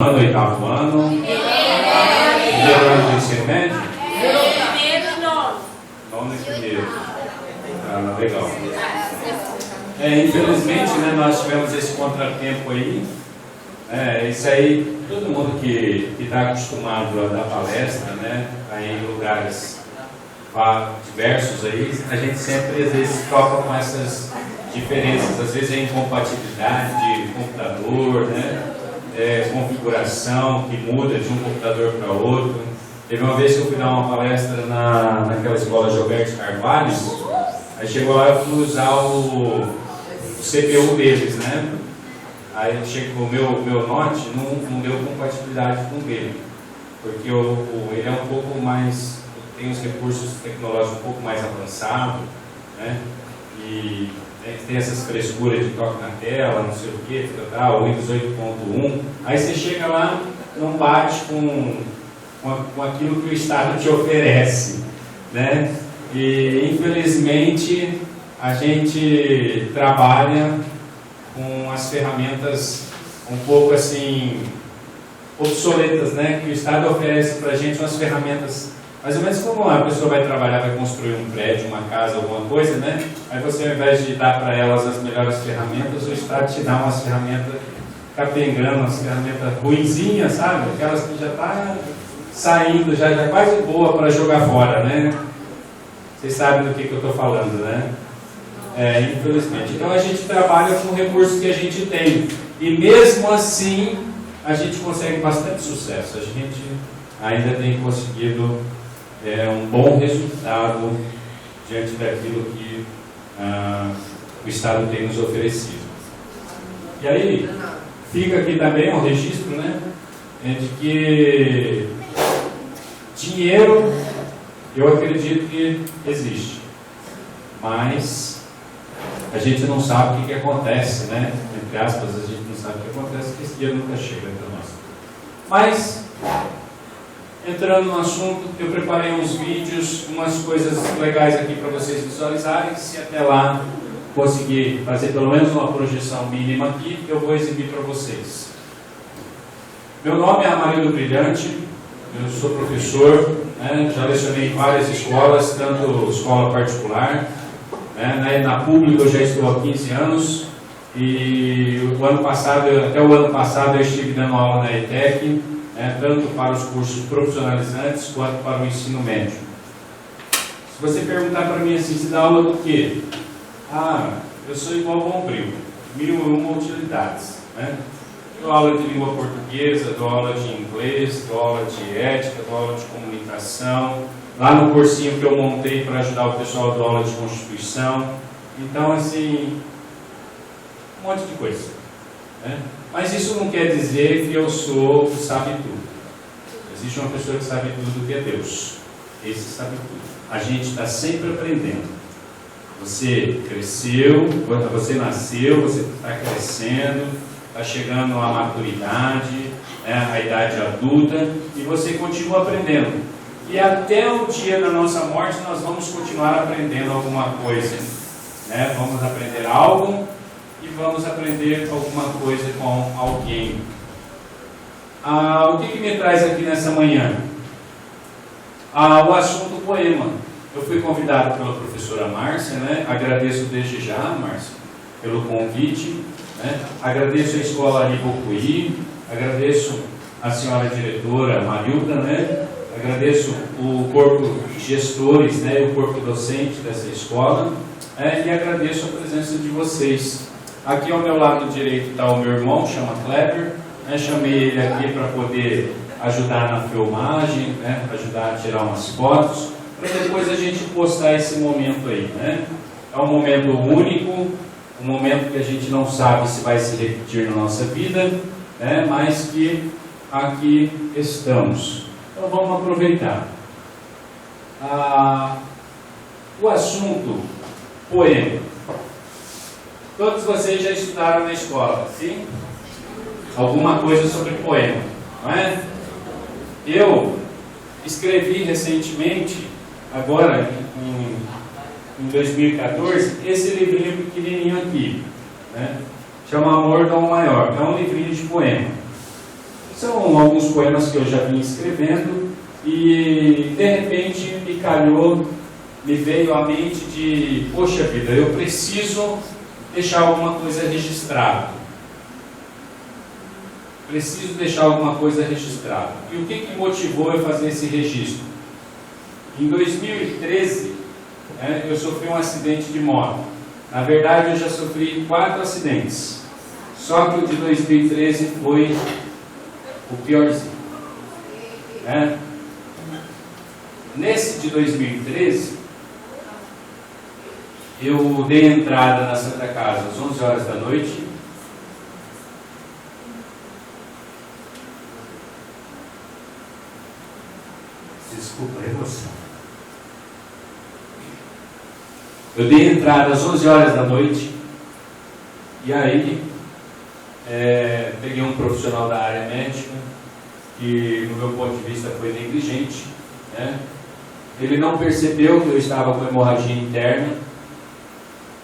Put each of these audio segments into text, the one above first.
Oitavo ano. Primeiro ano do ensino médio? Nono e primeiro. Ah, legal. Infelizmente, né, nós tivemos esse contratempo aí. Isso aí, todo mundo que está acostumado a dar palestra, né, em lugares diversos aí, a gente sempre às vezes toca com essas diferenças, às vezes é incompatibilidade de computador, né? Configuração que muda de um computador para outro. Teve uma vez que eu fui dar uma palestra naquela escola Gilberto Carvalho, aí chegou lá eu fui usar o CPU deles, né? Aí chegou o meu Note, não deu compatibilidade com o dele, porque ele é um pouco mais, tem os recursos tecnológicos um pouco mais avançados, né? E tem essas frescuras de toque na tela, não sei o que, o Windows 8.1, aí você chega lá, não bate com aquilo que o Estado te oferece, né? E infelizmente a gente trabalha com as ferramentas um pouco assim obsoletas, né? Que o Estado oferece para a gente umas ferramentas mais ou menos como a pessoa vai trabalhar, vai construir um prédio, uma casa, alguma coisa, né? Aí você, ao invés de dar para elas as melhores ferramentas, o Estado te dá umas ferramentas capengando, umas ferramentas ruinzinhas, sabe? Aquelas que já tá saindo, já quase boa para jogar fora, né? Vocês sabem do que eu estou falando, né? Infelizmente. Então a gente trabalha com o recurso que a gente tem. E mesmo assim, a gente consegue bastante sucesso. A gente ainda tem conseguido um bom resultado diante daquilo que o Estado tem nos oferecido. E aí, fica aqui também um registro, né, de que dinheiro, eu acredito que existe, mas a gente não sabe o que acontece, né, entre aspas, a gente não sabe o que acontece, porque esse dinheiro nunca chega para nós. Mas entrando no assunto, eu preparei uns vídeos, umas coisas legais aqui para vocês visualizarem. Se até lá conseguir fazer pelo menos uma projeção mínima aqui, eu vou exibir para vocês. Meu nome é Amarildo Brilhante, eu sou professor, né, já lecionei em várias escolas, tanto escola particular, né, na pública eu já estou há 15 anos, e até o ano passado eu estive dando aula na ETEC, tanto para os cursos profissionalizantes quanto para o ensino médio. Se você perguntar para mim assim, você dá aula do quê? Eu sou igual ao Bombril, 1001 utilidades, né? Dou aula de língua portuguesa, dou aula de inglês, dou aula de ética, dou aula de comunicação. Lá no cursinho que eu montei para ajudar o pessoal, dou aula de Constituição. Então, assim, um monte de coisa, né? Mas isso não quer dizer que eu sou o que sabe tudo. Existe uma pessoa que sabe tudo, que é Deus. Esse sabe tudo. A gente está sempre aprendendo. Você cresceu, você nasceu, você está crescendo, está chegando à maturidade, né, à idade adulta, e você continua aprendendo. E até o dia da nossa morte nós vamos continuar aprendendo alguma coisa, né? Vamos aprender algo e vamos aprender alguma coisa com alguém. O que me traz aqui nessa manhã? O assunto poema. Eu fui convidado pela professora Márcia, né? Agradeço desde já, Márcia, pelo convite, né? Agradeço a escola Ribocuí, agradeço a senhora diretora Marilda, né? Agradeço o corpo de gestores, né? E o corpo docente dessa escola, e agradeço a presença de vocês. Aqui ao meu lado direito está o meu irmão, chama Kleber, né? Chamei ele aqui para poder ajudar na filmagem, né? Ajudar a tirar umas fotos, para depois a gente postar esse momento aí, né? É um momento único, um momento que a gente não sabe se vai se repetir na nossa vida, né? Mas que aqui estamos. Então vamos aproveitar. O assunto poema. Todos vocês já estudaram na escola, sim? Alguma coisa sobre poema, não é? Eu escrevi recentemente, agora em 2014, esse livrinho pequenininho aqui, né? Chama Amor Dom Maior, é um livrinho de poema. São alguns poemas que eu já vim escrevendo e de repente me veio à mente de, poxa vida, eu preciso deixar alguma coisa registrada. Preciso deixar alguma coisa registrada. E o que motivou eu fazer esse registro? Em 2013, eu sofri um acidente de moto. Na verdade, eu já sofri 4 acidentes. Só que o de 2013 foi o piorzinho. Nesse de 2013, eu dei entrada na Santa Casa às 11 horas da noite. Desculpa a emoção. Eu dei entrada às 11 horas da noite. E aí, peguei um profissional da área médica, que no meu ponto de vista foi negligente. Ele não percebeu que eu estava com hemorragia interna.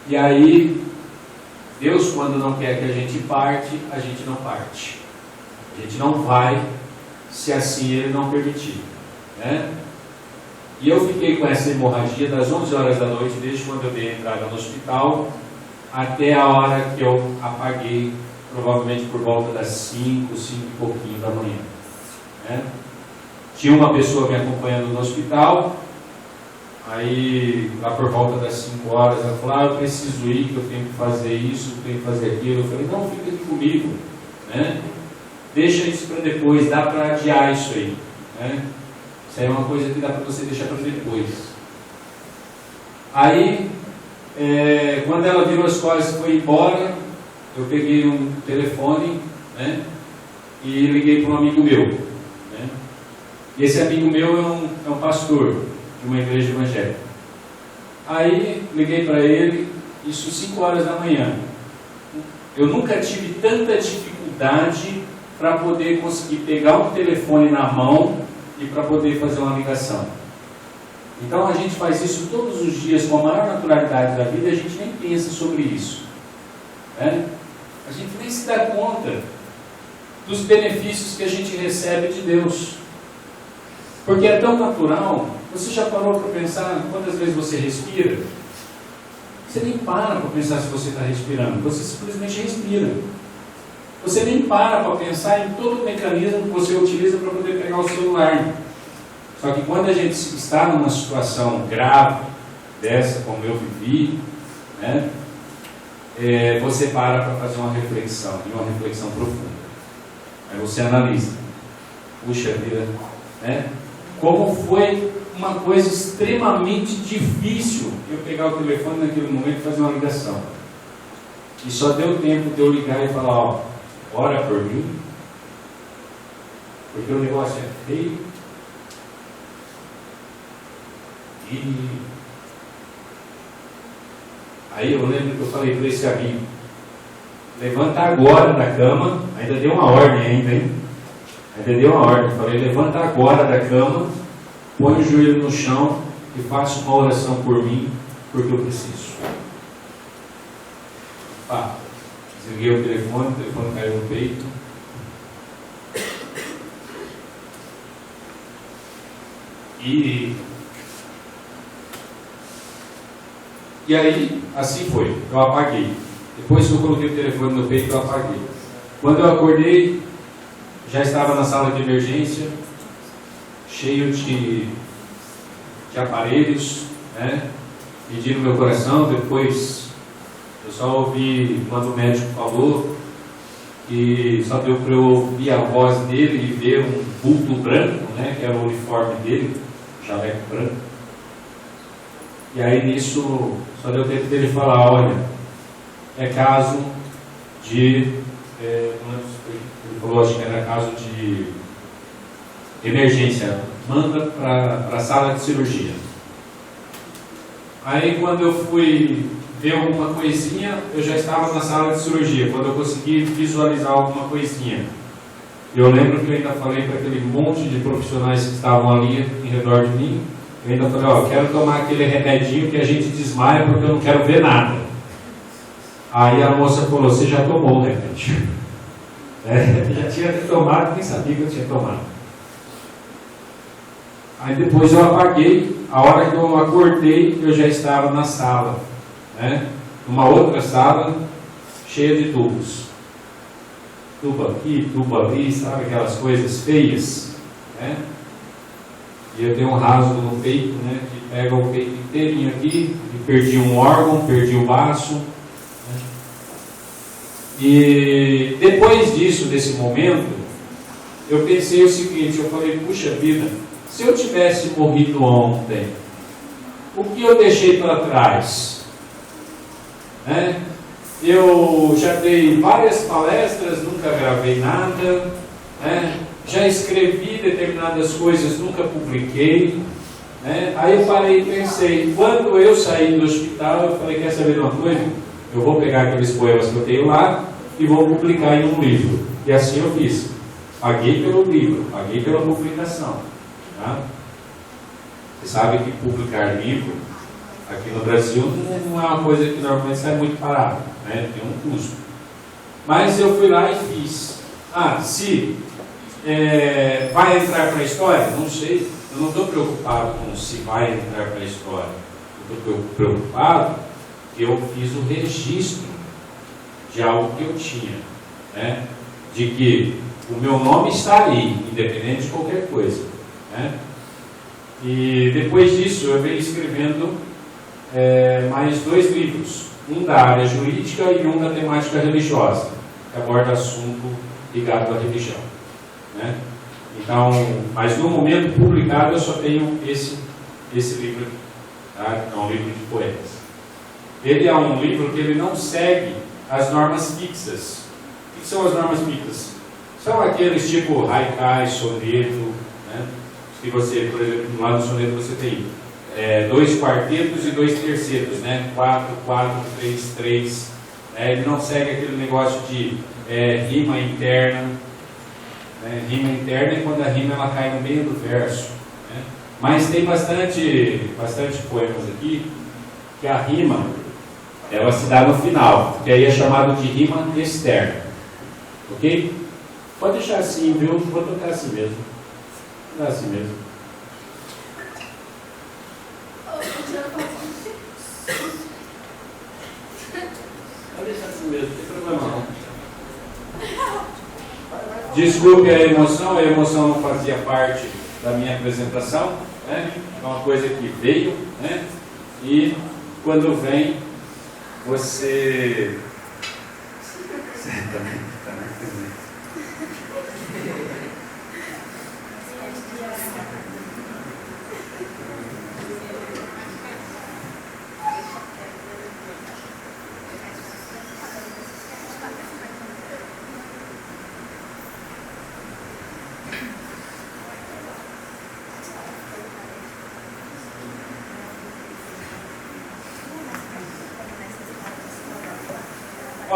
E aí, Deus, quando não quer que a gente não parte. A gente não vai, se assim Ele não permitir. E eu fiquei com essa hemorragia das 11 horas da noite, desde quando eu dei a entrada no hospital, até a hora que eu apaguei, provavelmente por volta das 5 e pouquinho da manhã. Tinha uma pessoa me acompanhando no hospital. Aí, lá por volta das 5 horas, ela falou, eu preciso ir, que eu tenho que fazer isso, eu tenho que fazer aquilo. Eu falei, não, fica aqui comigo, deixa isso para depois, dá para adiar isso aí. Isso aí é uma coisa que dá para você deixar para depois. Aí, quando ela virou as costas e foi embora, eu peguei um telefone, e liguei para um amigo meu. E esse amigo meu é um pastor de uma igreja evangélica. Aí liguei para ele, isso 5 horas da manhã. Eu nunca tive tanta dificuldade para poder conseguir pegar um telefone na mão e para poder fazer uma ligação. Então a gente faz isso todos os dias com a maior naturalidade da vida, e a gente nem pensa sobre isso. A gente nem se dá conta dos benefícios que a gente recebe de Deus. Porque é tão natural. Você já parou para pensar quantas vezes você respira? Você nem para pensar se você está respirando. Você simplesmente respira. Você nem para pensar em todo o mecanismo que você utiliza para poder pegar o celular. Só que quando a gente está numa situação grave, dessa como eu vivi, você para fazer uma reflexão, e uma reflexão profunda. Aí você analisa. Puxa vida, como foi uma coisa extremamente difícil eu pegar o telefone naquele momento e fazer uma ligação. E só deu tempo de eu ligar e falar, ora por mim, porque o negócio é feio. E aí eu lembro que eu falei para esse amigo, levanta agora da cama, ainda deu uma ordem ainda deu uma ordem, falei, levanta agora da cama, põe o joelho no chão e faça uma oração por mim, porque eu preciso. Desliguei o telefone caiu no peito. E aí, assim foi, eu apaguei. Depois que eu coloquei o telefone no peito, eu apaguei. Quando eu acordei, já estava na sala de emergência, cheio de aparelhos, medindo meu coração. Depois eu só ouvi quando o médico falou, e só deu para eu ouvir a voz dele e ver um bulto branco, que era o uniforme dele, jaleco branco. E aí nisso só deu tempo dele falar, olha, é caso de, ele falou, acho que era caso de emergência, manda para a sala de cirurgia. Aí quando eu fui ver alguma coisinha, eu já estava na sala de cirurgia, quando eu consegui visualizar alguma coisinha. Eu lembro que eu ainda falei para aquele monte de profissionais que estavam ali em redor de mim, eu ainda falei, quero tomar aquele remedinho que a gente desmaia porque eu não quero ver nada. Aí a moça falou, você já tomou o remédio. Já tinha tomado, nem sabia que eu tinha tomado. Aí depois eu apaguei, a hora que eu acordei, eu já estava na sala, né? Numa outra sala, cheia de tubos. Tubo aqui, tubo ali, sabe aquelas coisas feias, né? E eu tenho um rasgo no peito, né? Que pega o peito inteirinho aqui, e perdi um órgão, perdi o baço. Né? E depois disso, desse momento, eu pensei o seguinte, eu falei, puxa vida, se eu tivesse morrido ontem, o que eu deixei para trás? Né? Eu já dei várias palestras, nunca gravei nada, né? Já escrevi determinadas coisas, nunca publiquei. Né? Aí eu parei e pensei, quando eu saí do hospital, eu falei, quer saber de uma coisa? Eu vou pegar aqueles poemas que eu tenho lá e vou publicar em um livro. E assim eu fiz. Paguei pelo livro, paguei pela publicação. Tá? Você sabe que publicar livro aqui no Brasil não é uma coisa que normalmente sai muito barato, né? Tem um custo. Mas eu fui lá e fiz. Se vai entrar para a história? Não sei. Eu não estou preocupado com se vai entrar para a história. Eu estou preocupado que eu fiz o registro de algo que eu tinha, né? De que o meu nome está ali, independente de qualquer coisa, né? E depois disso eu venho escrevendo mais 2 livros, um da área jurídica e um da temática religiosa, que aborda assunto ligado à religião, né? Então, mas no momento publicado eu só tenho esse livro aqui, tá? É um livro de poemas. Ele é um livro que ele não segue as normas fixas. O que são as normas fixas? São aqueles tipo haikai, soneto, né? Que você, por exemplo, lá no soneto você tem 2 quartetos e 2 tercetos, né? 4, 4, 3, 3. Ele não segue aquele negócio de rima interna. Rima interna é quando a rima ela cai no meio do verso. Né? Mas tem bastante poemas aqui que a rima ela se dá no final, que aí é chamado de rima externa. Ok? Pode deixar assim, viu? Vou tocar assim mesmo. Vou tocar assim mesmo. Pode deixar assim mesmo, não tem problema não. Desculpe a emoção não fazia parte da minha apresentação, né? É uma coisa que veio, né? E quando vem, você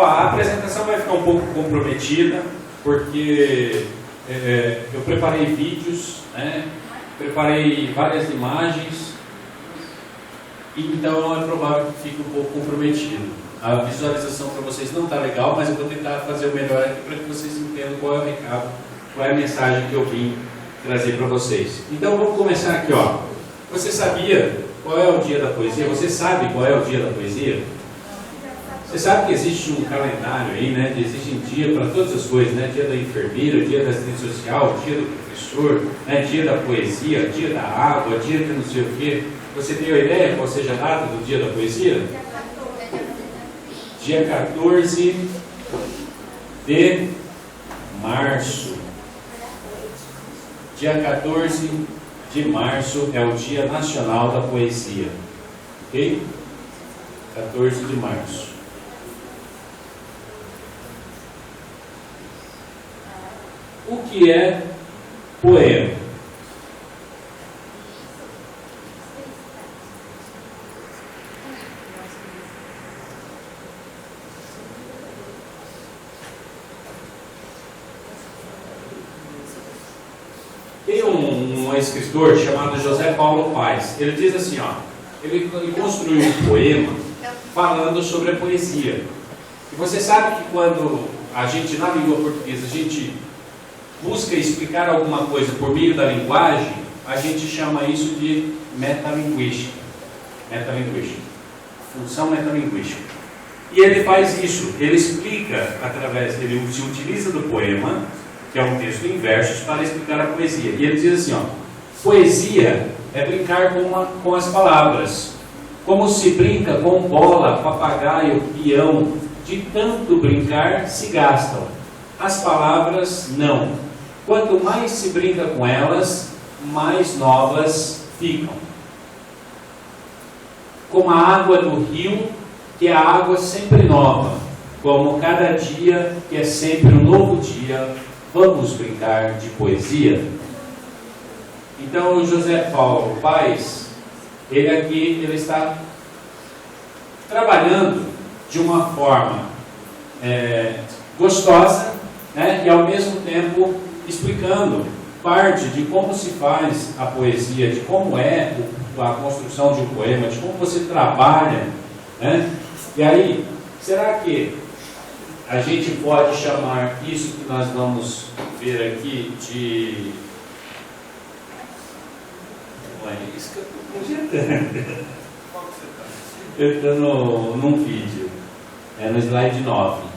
a apresentação vai ficar um pouco comprometida, porque eu preparei vídeos, né? Preparei várias imagens, então é provável que fique um pouco comprometido. A visualização para vocês não está legal, mas eu vou tentar fazer o melhor aqui para que vocês entendam qual é o recado, qual é a mensagem que eu vim trazer para vocês. Então vamos começar aqui, ó. Você sabia qual é o dia da poesia? Você sabe qual é o dia da poesia? Você sabe que existe um calendário aí, né? Existe um dia para todas as coisas, né? Dia da enfermeira, dia da assistente social, dia do professor, né? Dia da poesia, dia da água, dia de não sei o quê. Você tem uma ideia qual seja a data do dia da poesia? Dia 14 de março. Dia 14 de março é o Dia Nacional da Poesia. Ok? 14 de março. O que é poema? Tem um escritor chamado José Paulo Paes. Ele diz assim, ó, ele construiu um poema falando sobre a poesia. E você sabe que quando a gente, na língua portuguesa, a gente busca explicar alguma coisa por meio da linguagem, a gente chama isso de metalinguística. Metalinguística. Função metalinguística. E ele faz isso, ele explica ele se utiliza do poema, que é um texto em versos, para explicar a poesia. E ele diz assim, ó, poesia é brincar com as palavras, como se brinca com bola, papagaio, peão, de tanto brincar se gastam. As palavras não. Quanto mais se brinca com elas, mais novas ficam. Como a água do rio, que é a água sempre nova, como cada dia, que é sempre um novo dia, vamos brincar de poesia. Então, o José Paulo Paes, ele está trabalhando de uma forma gostosa, né, e ao mesmo tempo explicando parte de como se faz a poesia, de como é a construção de um poema, de como você trabalha, né? E aí, será que a gente pode chamar isso que nós vamos ver aqui de... Não é isso que eu estou projetando. Eu estou num vídeo, no slide 9.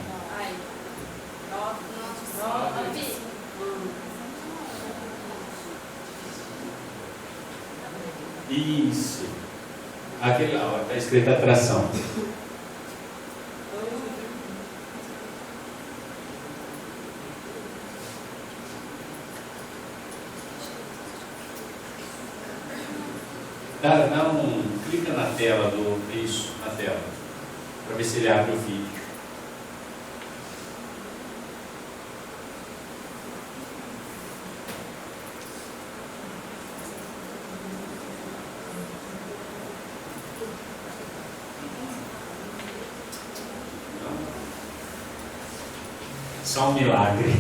Isso. Aquele lá, está escrito atração. Clica na tela na tela, para ver se ele abre o vídeo. Só um milagre.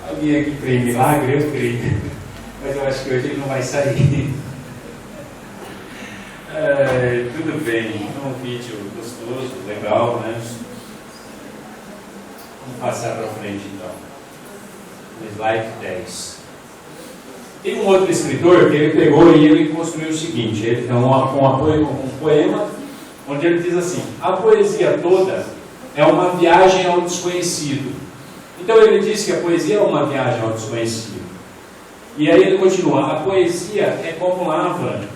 Alguém aqui crê em milagre? Eu creio. Mas eu acho que hoje ele não vai sair. Tudo bem, é um vídeo gostoso, legal, né? Vamos passar para frente então. No slide 10. Tem um outro escritor que ele pegou e ele construiu o seguinte: ele tem um poema onde ele diz assim: a poesia toda é uma viagem ao desconhecido. Então ele diz que a poesia é uma viagem ao desconhecido. E aí ele continua: a poesia é como lavra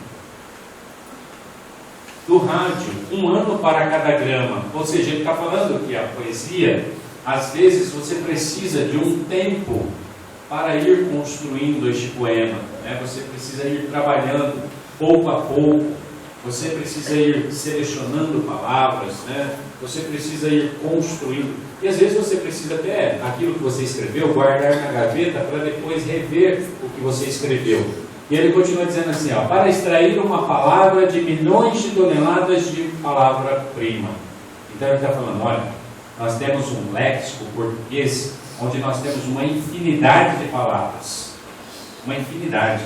do rádio, 1 ano para cada grama. Ou seja, ele está falando que a poesia, às vezes você precisa de um tempo para ir construindo este poema, né? Você precisa ir trabalhando pouco a pouco, você precisa ir selecionando palavras, né? Você precisa ir construindo. E às vezes você precisa até aquilo que você escreveu guardar na gaveta para depois rever o que você escreveu. E ele continua dizendo assim, ó, para extrair uma palavra de milhões de toneladas de palavra-prima. Então ele está falando, olha, nós temos um léxico português onde nós temos uma infinidade de palavras. Uma infinidade.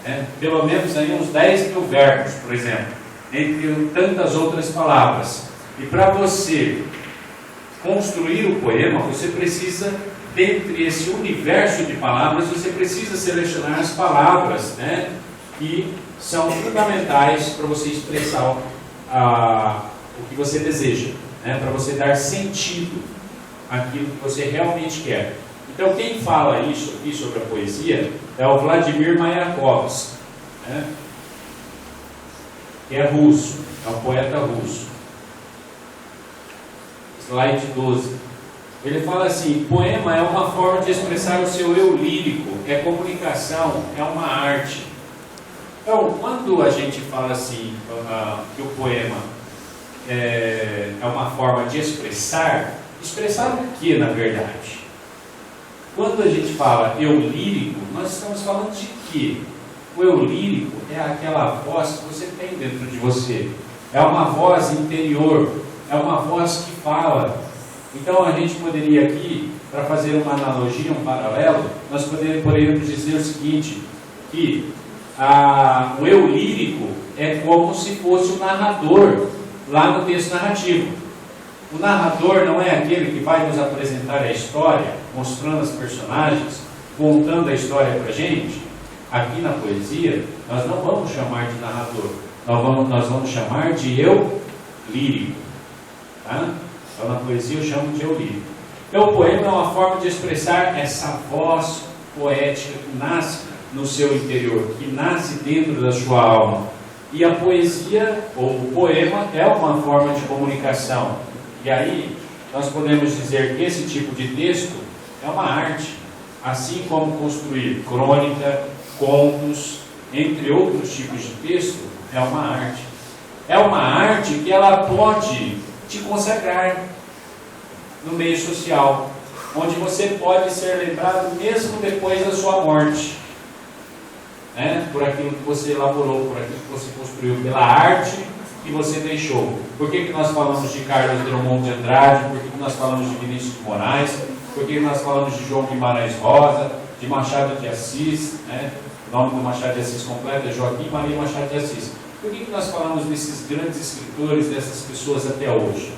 Né? Pelo menos aí uns 10 mil verbos, por exemplo, entre tantas outras palavras. E para você construir o poema, você precisa, dentre esse universo de palavras, você precisa selecionar as palavras, né, que são fundamentais para você expressar o que você deseja, né, para você dar sentido àquilo que você realmente quer. Então, quem fala isso aqui sobre a poesia é o Vladimir Mayakovsky, né, que é russo, é um poeta russo. Slide 12. Ele fala assim: poema é uma forma de expressar o seu eu lírico, é comunicação, é uma arte. Então, quando a gente fala assim, que o poema é uma forma de expressar o que, na verdade? Quando a gente fala eu lírico, nós estamos falando de quê? O eu lírico é aquela voz que você tem dentro de você. É uma voz interior, é uma voz que fala. Então a gente poderia aqui, para fazer uma analogia, um paralelo, nós poderíamos dizer o seguinte, que o eu lírico é como se fosse o narrador lá no texto narrativo. O narrador não é aquele que vai nos apresentar a história, mostrando as personagens, contando a história para a gente. Aqui na poesia, nós não vamos chamar de narrador, nós vamos chamar de eu lírico. Tá? Então na poesia eu chamo de eu lírico. Então o poema é uma forma de expressar essa voz poética que nasce no seu interior, que nasce dentro da sua alma. E a poesia, ou o poema, é uma forma de comunicação. E aí, nós podemos dizer que esse tipo de texto é uma arte, assim como construir crônica, contos, entre outros tipos de texto, é uma arte. É uma arte que ela pode te consagrar no meio social, onde você pode ser lembrado mesmo depois da sua morte, né? Por aquilo que você elaborou, por aquilo que você construiu, pela arte que você deixou. Por que nós falamos de Carlos Drummond de Andrade? Por que nós falamos de Vinícius de Moraes? Por que nós falamos de João Guimarães Rosa, de Machado de Assis, né? O nome do Machado de Assis completo é Joaquim Maria Machado de Assis. Por que nós falamos desses grandes escritores, dessas pessoas até hoje?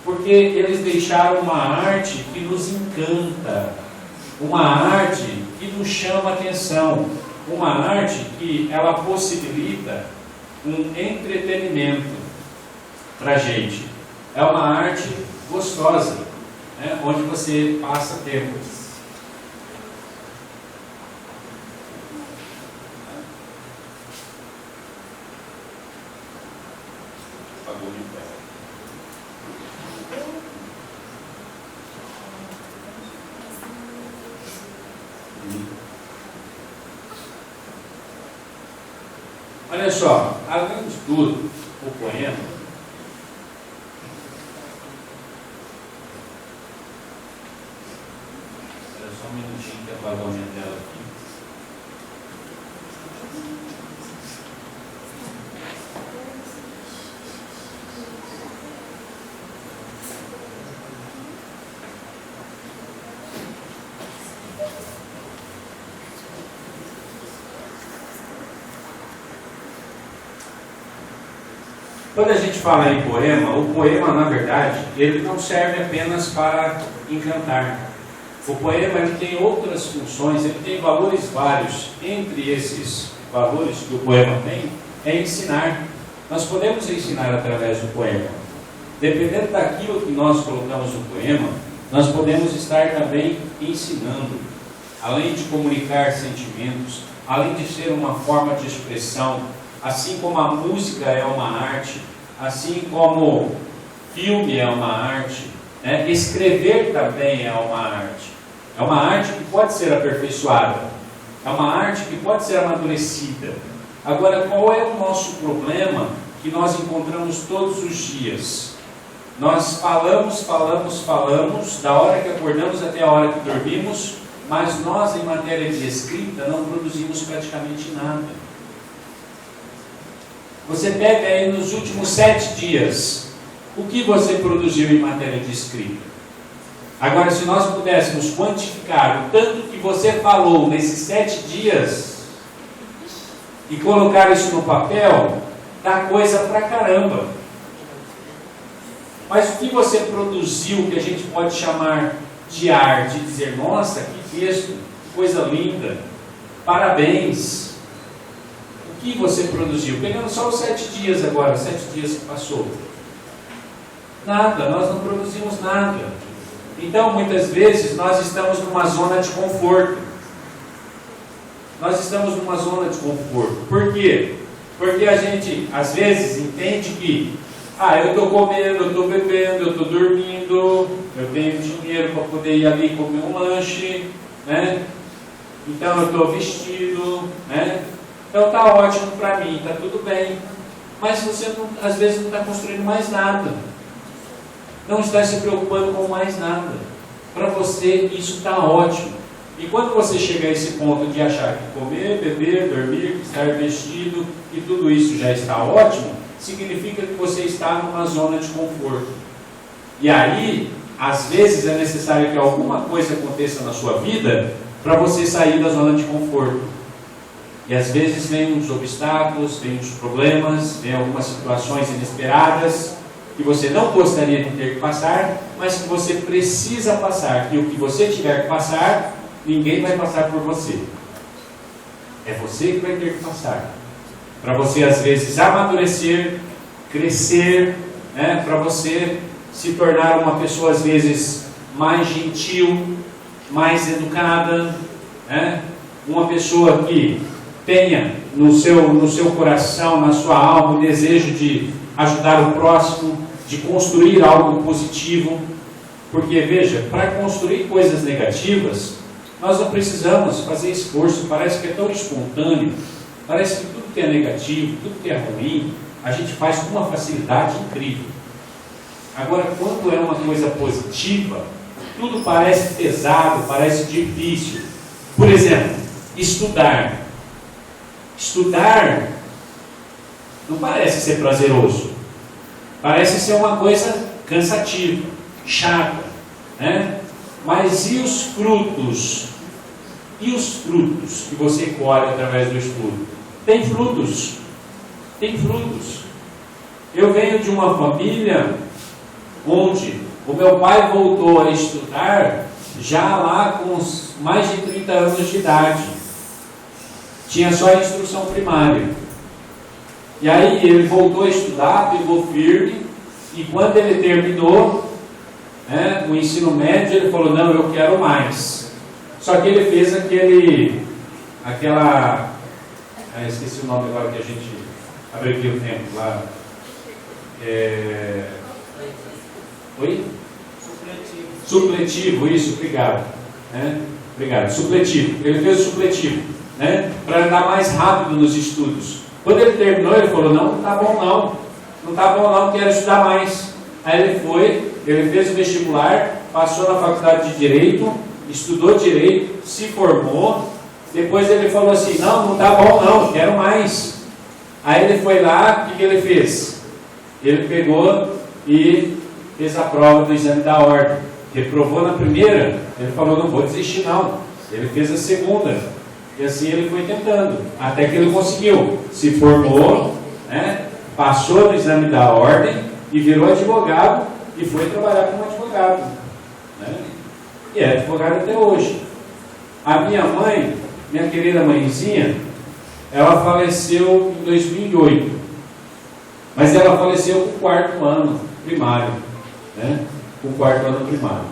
Porque eles deixaram uma arte que nos encanta, uma arte que nos chama a atenção, uma arte que ela possibilita um entretenimento para a gente. É uma arte gostosa, né? Onde você passa tempo. Olha só, além de tudo, o poema só um minutinho que apagou a minha tela aqui. Quando a gente fala em poema, o poema, na verdade, ele não serve apenas para encantar. O poema ele tem outras funções, ele tem valores vários. Entre esses valores que o poema tem, é ensinar. Nós podemos ensinar através do poema. Dependendo daquilo que nós colocamos no poema, nós podemos estar também ensinando. Além de comunicar sentimentos, além de ser uma forma de expressão, assim como a música é uma arte, assim como filme é uma arte, né? Escrever também é uma arte. É uma arte que pode ser aperfeiçoada, é uma arte que pode ser amadurecida. Agora, qual é o nosso problema que nós encontramos todos os dias? Nós falamos, da hora que acordamos até a hora que dormimos, mas nós, em matéria de escrita, não produzimos praticamente nada. Você pega aí nos últimos 7 dias, o que você produziu em matéria de escrita? Agora, se nós pudéssemos quantificar o tanto que você falou nesses 7 dias e colocar isso no papel, dá coisa pra caramba. Mas o que você produziu, que a gente pode chamar de arte, dizer, nossa, que texto, que coisa linda, parabéns. O que você produziu? Pegando só os 7 dias agora, 7 dias que passou. Nada, nós não produzimos nada. Então, muitas vezes, nós estamos numa zona de conforto. Nós estamos numa zona de conforto. Por quê? Porque a gente, às vezes, entende que eu estou comendo, eu estou bebendo, eu estou dormindo, eu tenho dinheiro para poder ir ali comer um lanche, né? Então eu estou vestido, né? Então está ótimo para mim, está tudo bem. Mas você, não, às vezes, não está construindo mais nada. Não está se preocupando com mais nada. Para você, isso está ótimo. E quando você chega a esse ponto de achar que comer, beber, dormir, estar vestido e tudo isso já está ótimo, significa que você está numa zona de conforto. E aí, às vezes, é necessário que alguma coisa aconteça na sua vida para você sair da zona de conforto. E às vezes vem os obstáculos, vem os problemas, vem algumas situações inesperadas que você não gostaria de ter que passar, mas que você precisa passar. E o que você tiver que passar, ninguém vai passar por você. É você que vai ter que passar. Para você, às vezes, amadurecer, crescer, né? Para você se tornar uma pessoa, às vezes, mais gentil, mais educada, né? Uma pessoa que tenha no seu coração, na sua alma, o desejo de ajudar o próximo, de construir algo positivo. Porque, veja, para construir coisas negativas, nós não precisamos fazer esforço. Parece que é tão espontâneo, parece que tudo que é negativo, tudo que é ruim, a gente faz com uma facilidade incrível. Agora, quando é uma coisa positiva, tudo parece pesado, parece difícil. Por exemplo, estudar. Estudar não parece ser prazeroso. Parece ser uma coisa cansativa, chata, né? Mas e os frutos? E os frutos que você colhe através do estudo? Tem frutos. Tem frutos. Eu venho de uma família onde o meu pai voltou a estudar já lá com mais de 30 anos de idade. Tinha só a instrução primária. E aí ele voltou a estudar, pegou firme, e quando ele terminou, né, o ensino médio, ele falou, não, eu quero mais. Só que ele fez esqueci o nome agora que a gente abriu aqui o tempo lá. Oi? Supletivo, isso, obrigado. Obrigado, supletivo. Ele fez o supletivo, né, para andar mais rápido nos estudos. Quando ele terminou, ele falou, não está bom não. Não está bom não, quero estudar mais. Aí ele fez o vestibular, passou na faculdade de Direito, estudou Direito, se formou. Depois ele falou assim, não está bom não, quero mais. Aí ele foi lá, o que ele fez? Ele pegou e fez a prova do exame da ordem. Reprovou na primeira, ele falou, não vou desistir não. Ele fez a segunda. E assim ele foi tentando, até que ele conseguiu. Se formou, né, passou no exame da ordem e virou advogado e foi trabalhar como advogado, né? E é advogado até hoje. A minha mãe, minha querida mãezinha, ela faleceu em 2008, mas ela faleceu com o 4º ano primário, né? Com o 4º ano primário.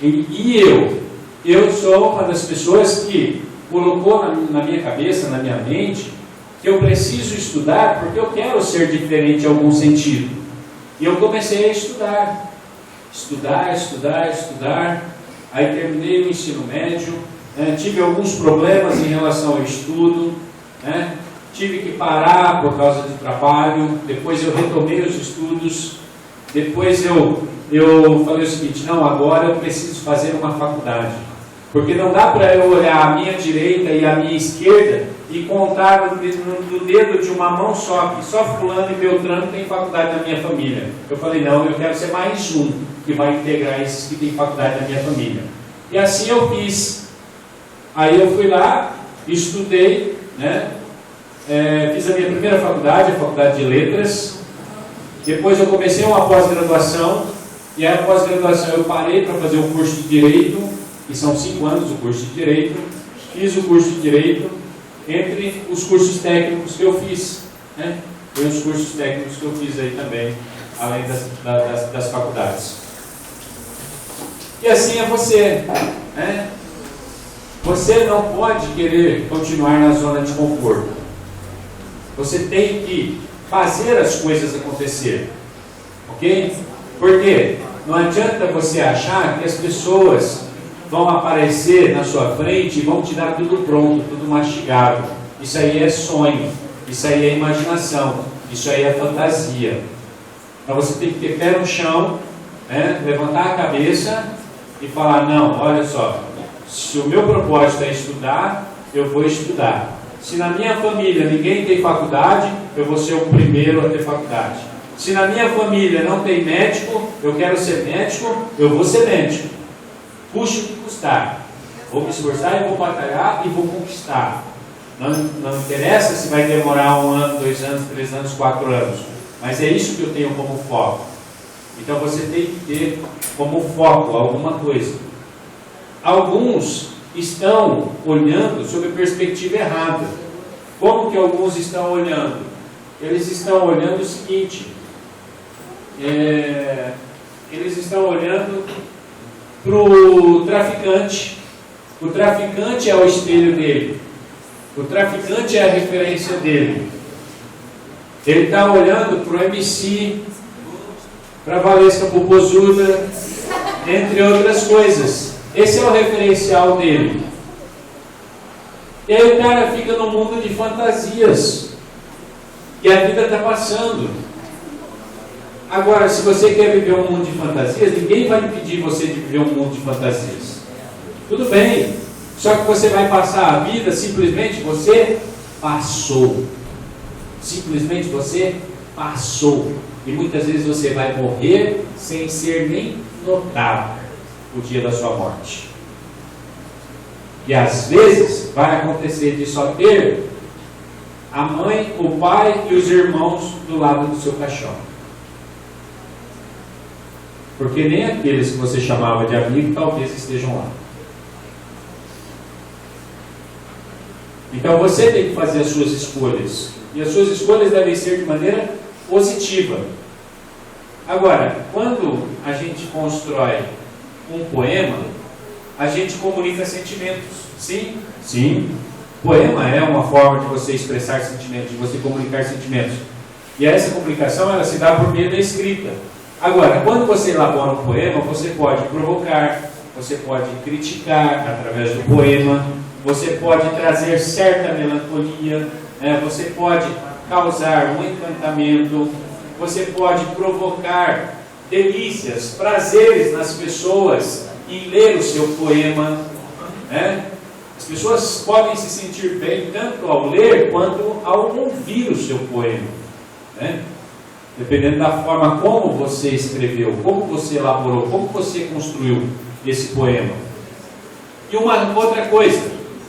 E eu sou uma das pessoas que colocou na minha cabeça, na minha mente, que eu preciso estudar porque eu quero ser diferente em algum sentido. E eu comecei a estudar. Estudar. Aí terminei o ensino médio, né? Tive alguns problemas em relação ao estudo, né? Tive que parar por causa de trabalho. Depois eu retomei os estudos. Depois eu falei o seguinte, não, agora eu preciso fazer uma faculdade. Porque não dá para eu olhar a minha direita e a minha esquerda e contar no dedo de uma mão só, que só fulano e Beltrano tem faculdade na minha família. Eu falei, não, eu quero ser mais um que vai integrar esses que têm faculdade na minha família. E assim eu fiz. Aí eu fui lá, estudei, né? Fiz a minha primeira faculdade, a Faculdade de Letras. Depois eu comecei uma pós-graduação, e aí a pós-graduação eu parei para fazer o curso de Direito, que são 5 anos o curso de Direito. Fiz o curso de Direito, entre os cursos técnicos que eu fiz, né? Tem os cursos técnicos que eu fiz aí também, além das faculdades. E assim é você, né? Você não pode querer continuar na zona de conforto. Você tem que fazer as coisas acontecer, ok? Porque não adianta você achar que as pessoas vão aparecer na sua frente e vão te dar tudo pronto, tudo mastigado. Isso aí é sonho, isso aí é imaginação, isso aí é fantasia. Então você tem que ter pé no chão, né? Levantar a cabeça e falar, não, olha só, se o meu propósito é estudar, eu vou estudar. Se na minha família ninguém tem faculdade, eu vou ser o primeiro a ter faculdade. Se na minha família não tem médico, eu quero ser médico, eu vou ser médico. Custe o que custar. Vou me esforçar e vou batalhar e vou conquistar. Não interessa se vai demorar 1 ano, 2 anos, 3 anos, 4 anos. mas é isso que eu tenho como foco. Então você tem que ter como foco alguma coisa. Alguns estão olhando sob a perspectiva errada. Como que alguns estão olhando? Eles estão olhando o seguinte, eles estão olhando para o traficante. O traficante é o espelho dele. O traficante é a referência dele. Ele está olhando para o MC, para a Valesca Popozuda, entre outras coisas. Esse é o referencial dele. E aí o cara fica no mundo de fantasias. E a vida está passando. Agora, se você quer viver um mundo de fantasias, ninguém vai impedir você de viver um mundo de fantasias. Tudo bem. Só que você vai passar a vida, simplesmente você passou. Simplesmente você passou. E muitas vezes você vai morrer sem ser nem notado o dia da sua morte. E às vezes vai acontecer de só ter a mãe, o pai e os irmãos do lado do seu caixão. Porque nem aqueles que você chamava de amigo talvez estejam lá. Então você tem que fazer as suas escolhas. E as suas escolhas devem ser de maneira positiva. Agora, quando a gente constrói um poema, a gente comunica sentimentos. Sim? Sim. Poema é uma forma de você expressar sentimentos, de você comunicar sentimentos. E essa comunicação, ela se dá por meio da escrita. Agora, quando você elabora um poema, você pode provocar, você pode criticar através do poema, você pode trazer certa melancolia, você pode causar um encantamento, você pode provocar delícias, prazeres nas pessoas em ler o seu poema. As pessoas podem se sentir bem tanto ao ler quanto ao ouvir o seu poema. Dependendo da forma como você escreveu, como você elaborou, como você construiu esse poema. E uma outra coisa,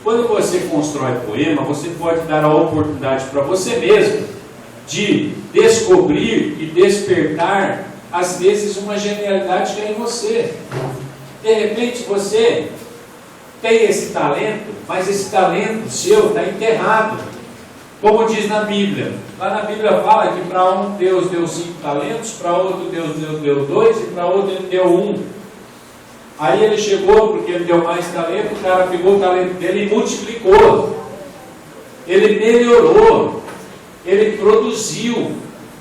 quando você constrói poema, você pode dar a oportunidade para você mesmo de descobrir e despertar, às vezes, uma genialidade que é em você. De repente você tem esse talento, mas esse talento seu está enterrado. Como diz na Bíblia. Lá na Bíblia fala que para um Deus deu 5 talentos, para outro Deus deu 2 e para outro ele deu 1. Aí ele chegou, porque ele deu mais talento, o cara pegou o talento dele e multiplicou. Ele melhorou. Ele produziu.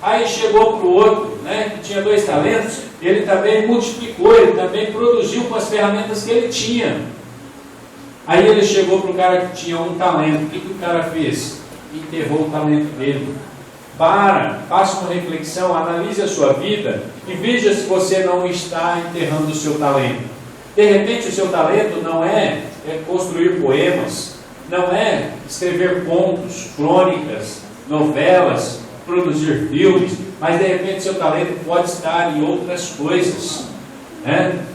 Aí chegou para o outro, que tinha 2 talentos, ele também multiplicou, ele também produziu com as ferramentas que ele tinha. Aí ele chegou para o cara que tinha 1 talento. O que o cara fez? Enterrou o talento dele. Faça uma reflexão, analise a sua vida e veja se você não está enterrando o seu talento. De repente o seu talento não é construir poemas, não é escrever contos, crônicas, novelas, produzir filmes, mas de repente o seu talento pode estar em outras coisas.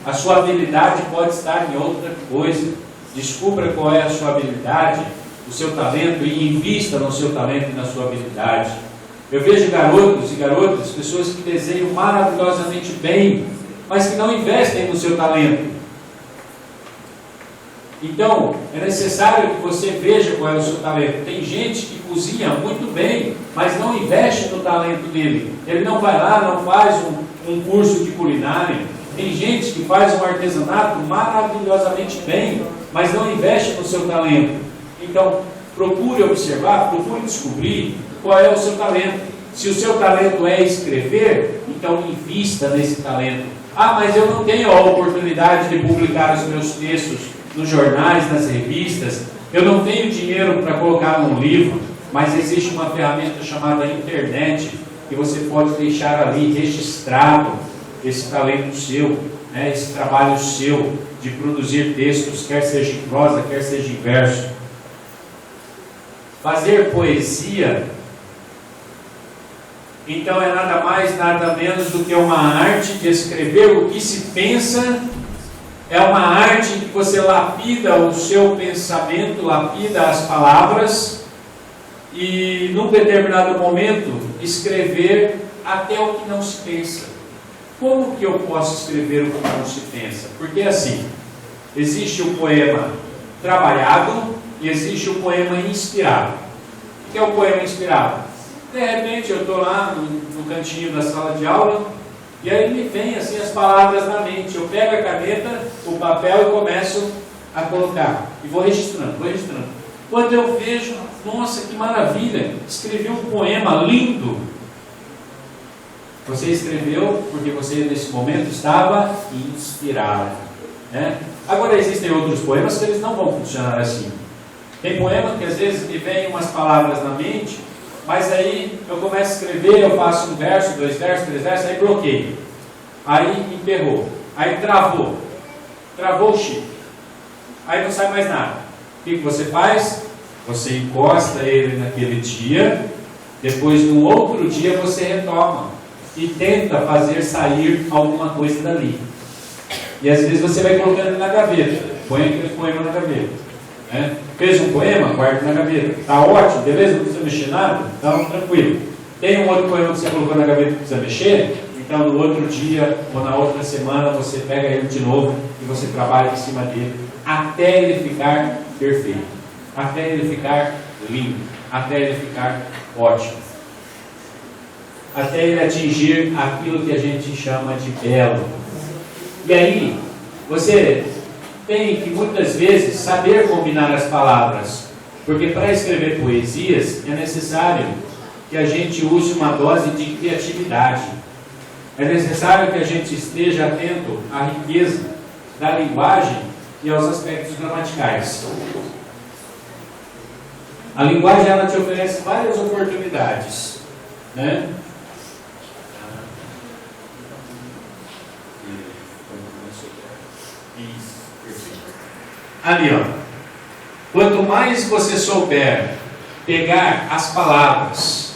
A sua habilidade pode estar em outra coisa. Descubra qual é a sua habilidade, o seu talento, e invista no seu talento e na sua habilidade. Eu vejo garotos e garotas, pessoas que desenham maravilhosamente bem, mas que não investem no seu talento. Então, é necessário que você veja qual é o seu talento. Tem gente que cozinha muito bem, mas não investe no talento dele. Ele não vai lá, não faz um curso de culinária. Tem gente que faz um artesanato maravilhosamente bem, mas não investe no seu talento. Então, procure observar, procure descobrir qual é o seu talento. Se o seu talento é escrever, então invista nesse talento. Mas eu não tenho a oportunidade de publicar os meus textos nos jornais, nas revistas. Eu não tenho dinheiro para colocar num livro, mas existe uma ferramenta chamada internet, que você pode deixar ali registrado esse talento seu, esse trabalho seu de produzir textos, quer seja em prosa, quer seja em verso. Fazer poesia, então, é nada mais, nada menos do que uma arte de escrever o que se pensa. É uma arte em que você lapida o seu pensamento, lapida as palavras, e num determinado momento escrever até o que não se pensa. Como que eu posso escrever o que não se pensa? Porque assim, existe o poema trabalhado e existe o poema inspirado. O que é o poema inspirado? De repente eu estou lá no cantinho da sala de aula e aí me vem assim as palavras na mente. Eu pego a caneta, o papel e começo a colocar. E vou registrando. Quando eu vejo, nossa, que maravilha, escrevi um poema lindo. Você escreveu porque você nesse momento estava inspirado, né? Agora existem outros poemas que eles não vão funcionar assim. Tem poema que às vezes me vem umas palavras na mente, mas aí eu começo a escrever, eu faço um verso, 2 versos, 3 versos, aí bloqueio. Aí emperrou. Aí travou o chip. Aí não sai mais nada. O que você faz? Você encosta ele naquele dia, depois no outro dia você retoma e tenta fazer sair alguma coisa dali. E às vezes você vai colocando na gaveta, põe aquele poema na gaveta, né? Fez um poema, guarda na gaveta. Está ótimo, beleza? Não precisa mexer nada? Então, tranquilo. Tem um outro poema que você colocou na gaveta que precisa mexer? Então, no outro dia ou na outra semana, você pega ele de novo e você trabalha em cima dele até ele ficar perfeito, até ele ficar lindo, até ele ficar ótimo, até ele atingir aquilo que a gente chama de belo. E aí, você tem que muitas vezes saber combinar as palavras, porque para escrever poesias é necessário que a gente use uma dose de criatividade. É necessário que a gente esteja atento à riqueza da linguagem e aos aspectos gramaticais. A linguagem, ela te oferece várias oportunidades, né? Ali, ó. Quanto mais você souber pegar as palavras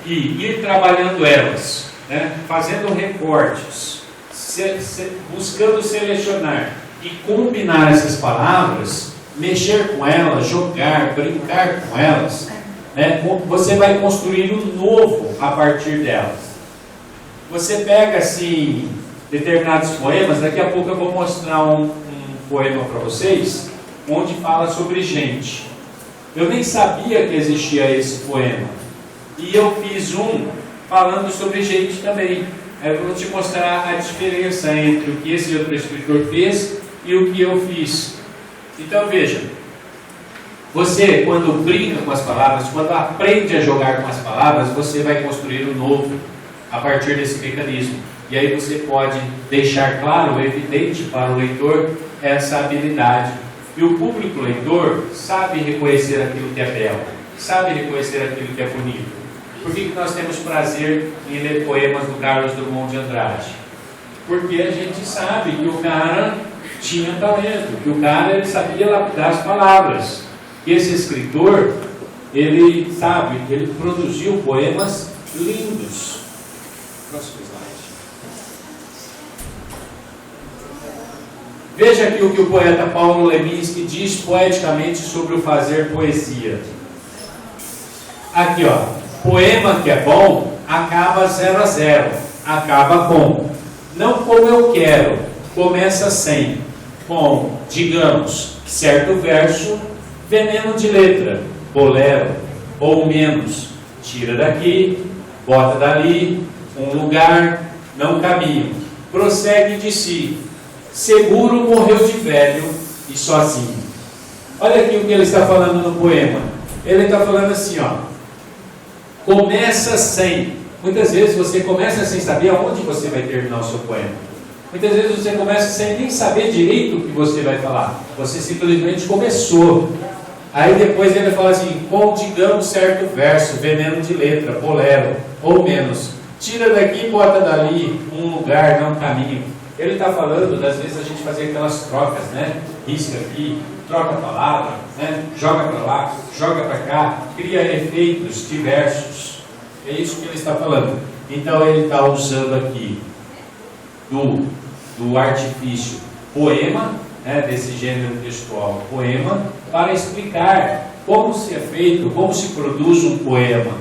e ir trabalhando elas, né, fazendo recortes, buscando selecionar e combinar essas palavras, mexer com elas, jogar, brincar com elas, né, você vai construir um novo a partir delas. Você pega assim determinados poemas. Daqui a pouco eu vou mostrar um poema para vocês, onde fala sobre gente. Eu nem sabia que existia esse poema, e eu fiz um falando sobre gente também. Eu vou te mostrar a diferença entre o que esse outro escritor fez e o que eu fiz. Então veja, você quando brinca com as palavras, quando aprende a jogar com as palavras, você vai construir um novo a partir desse mecanismo. E aí você pode deixar claro, evidente para o leitor essa habilidade. E o público leitor sabe reconhecer aquilo que é belo, sabe reconhecer aquilo que é bonito. Por que nós temos prazer em ler poemas do Carlos Drummond de Andrade? Porque a gente sabe que o cara tinha talento, que o cara ele sabia lapidar as palavras. E esse escritor, ele sabe, ele produziu poemas lindos. Próximo slide. Veja aqui o que o poeta Paulo Leminski diz poeticamente sobre o fazer poesia. Aqui, ó. Poema que é bom, acaba 0 a 0. Acaba com. Não como eu quero, começa sem. Com, digamos, certo verso, veneno de letra, bolero, ou menos. Tira daqui, bota dali, um lugar, não caminho. Prossegue de si. Seguro morreu de velho e sozinho. Olha aqui o que ele está falando no poema. Ele está falando assim, ó. Começa sem. Muitas vezes você começa sem saber aonde você vai terminar o seu poema. Muitas vezes você começa sem nem saber direito o que você vai falar. Você simplesmente começou. Aí depois ele fala assim, com, digamos, certo verso, veneno de letra, bolero, ou menos. Tira daqui e bota dali, um lugar, não caminho. Ele está falando, das vezes, a gente fazer aquelas trocas, né? Risca aqui, troca a palavra, né? Joga para lá, joga para cá, cria efeitos diversos. É isso que ele está falando. Então ele está usando aqui do artifício poema, né? Desse gênero textual, poema, para explicar como se é feito, como se produz um poema.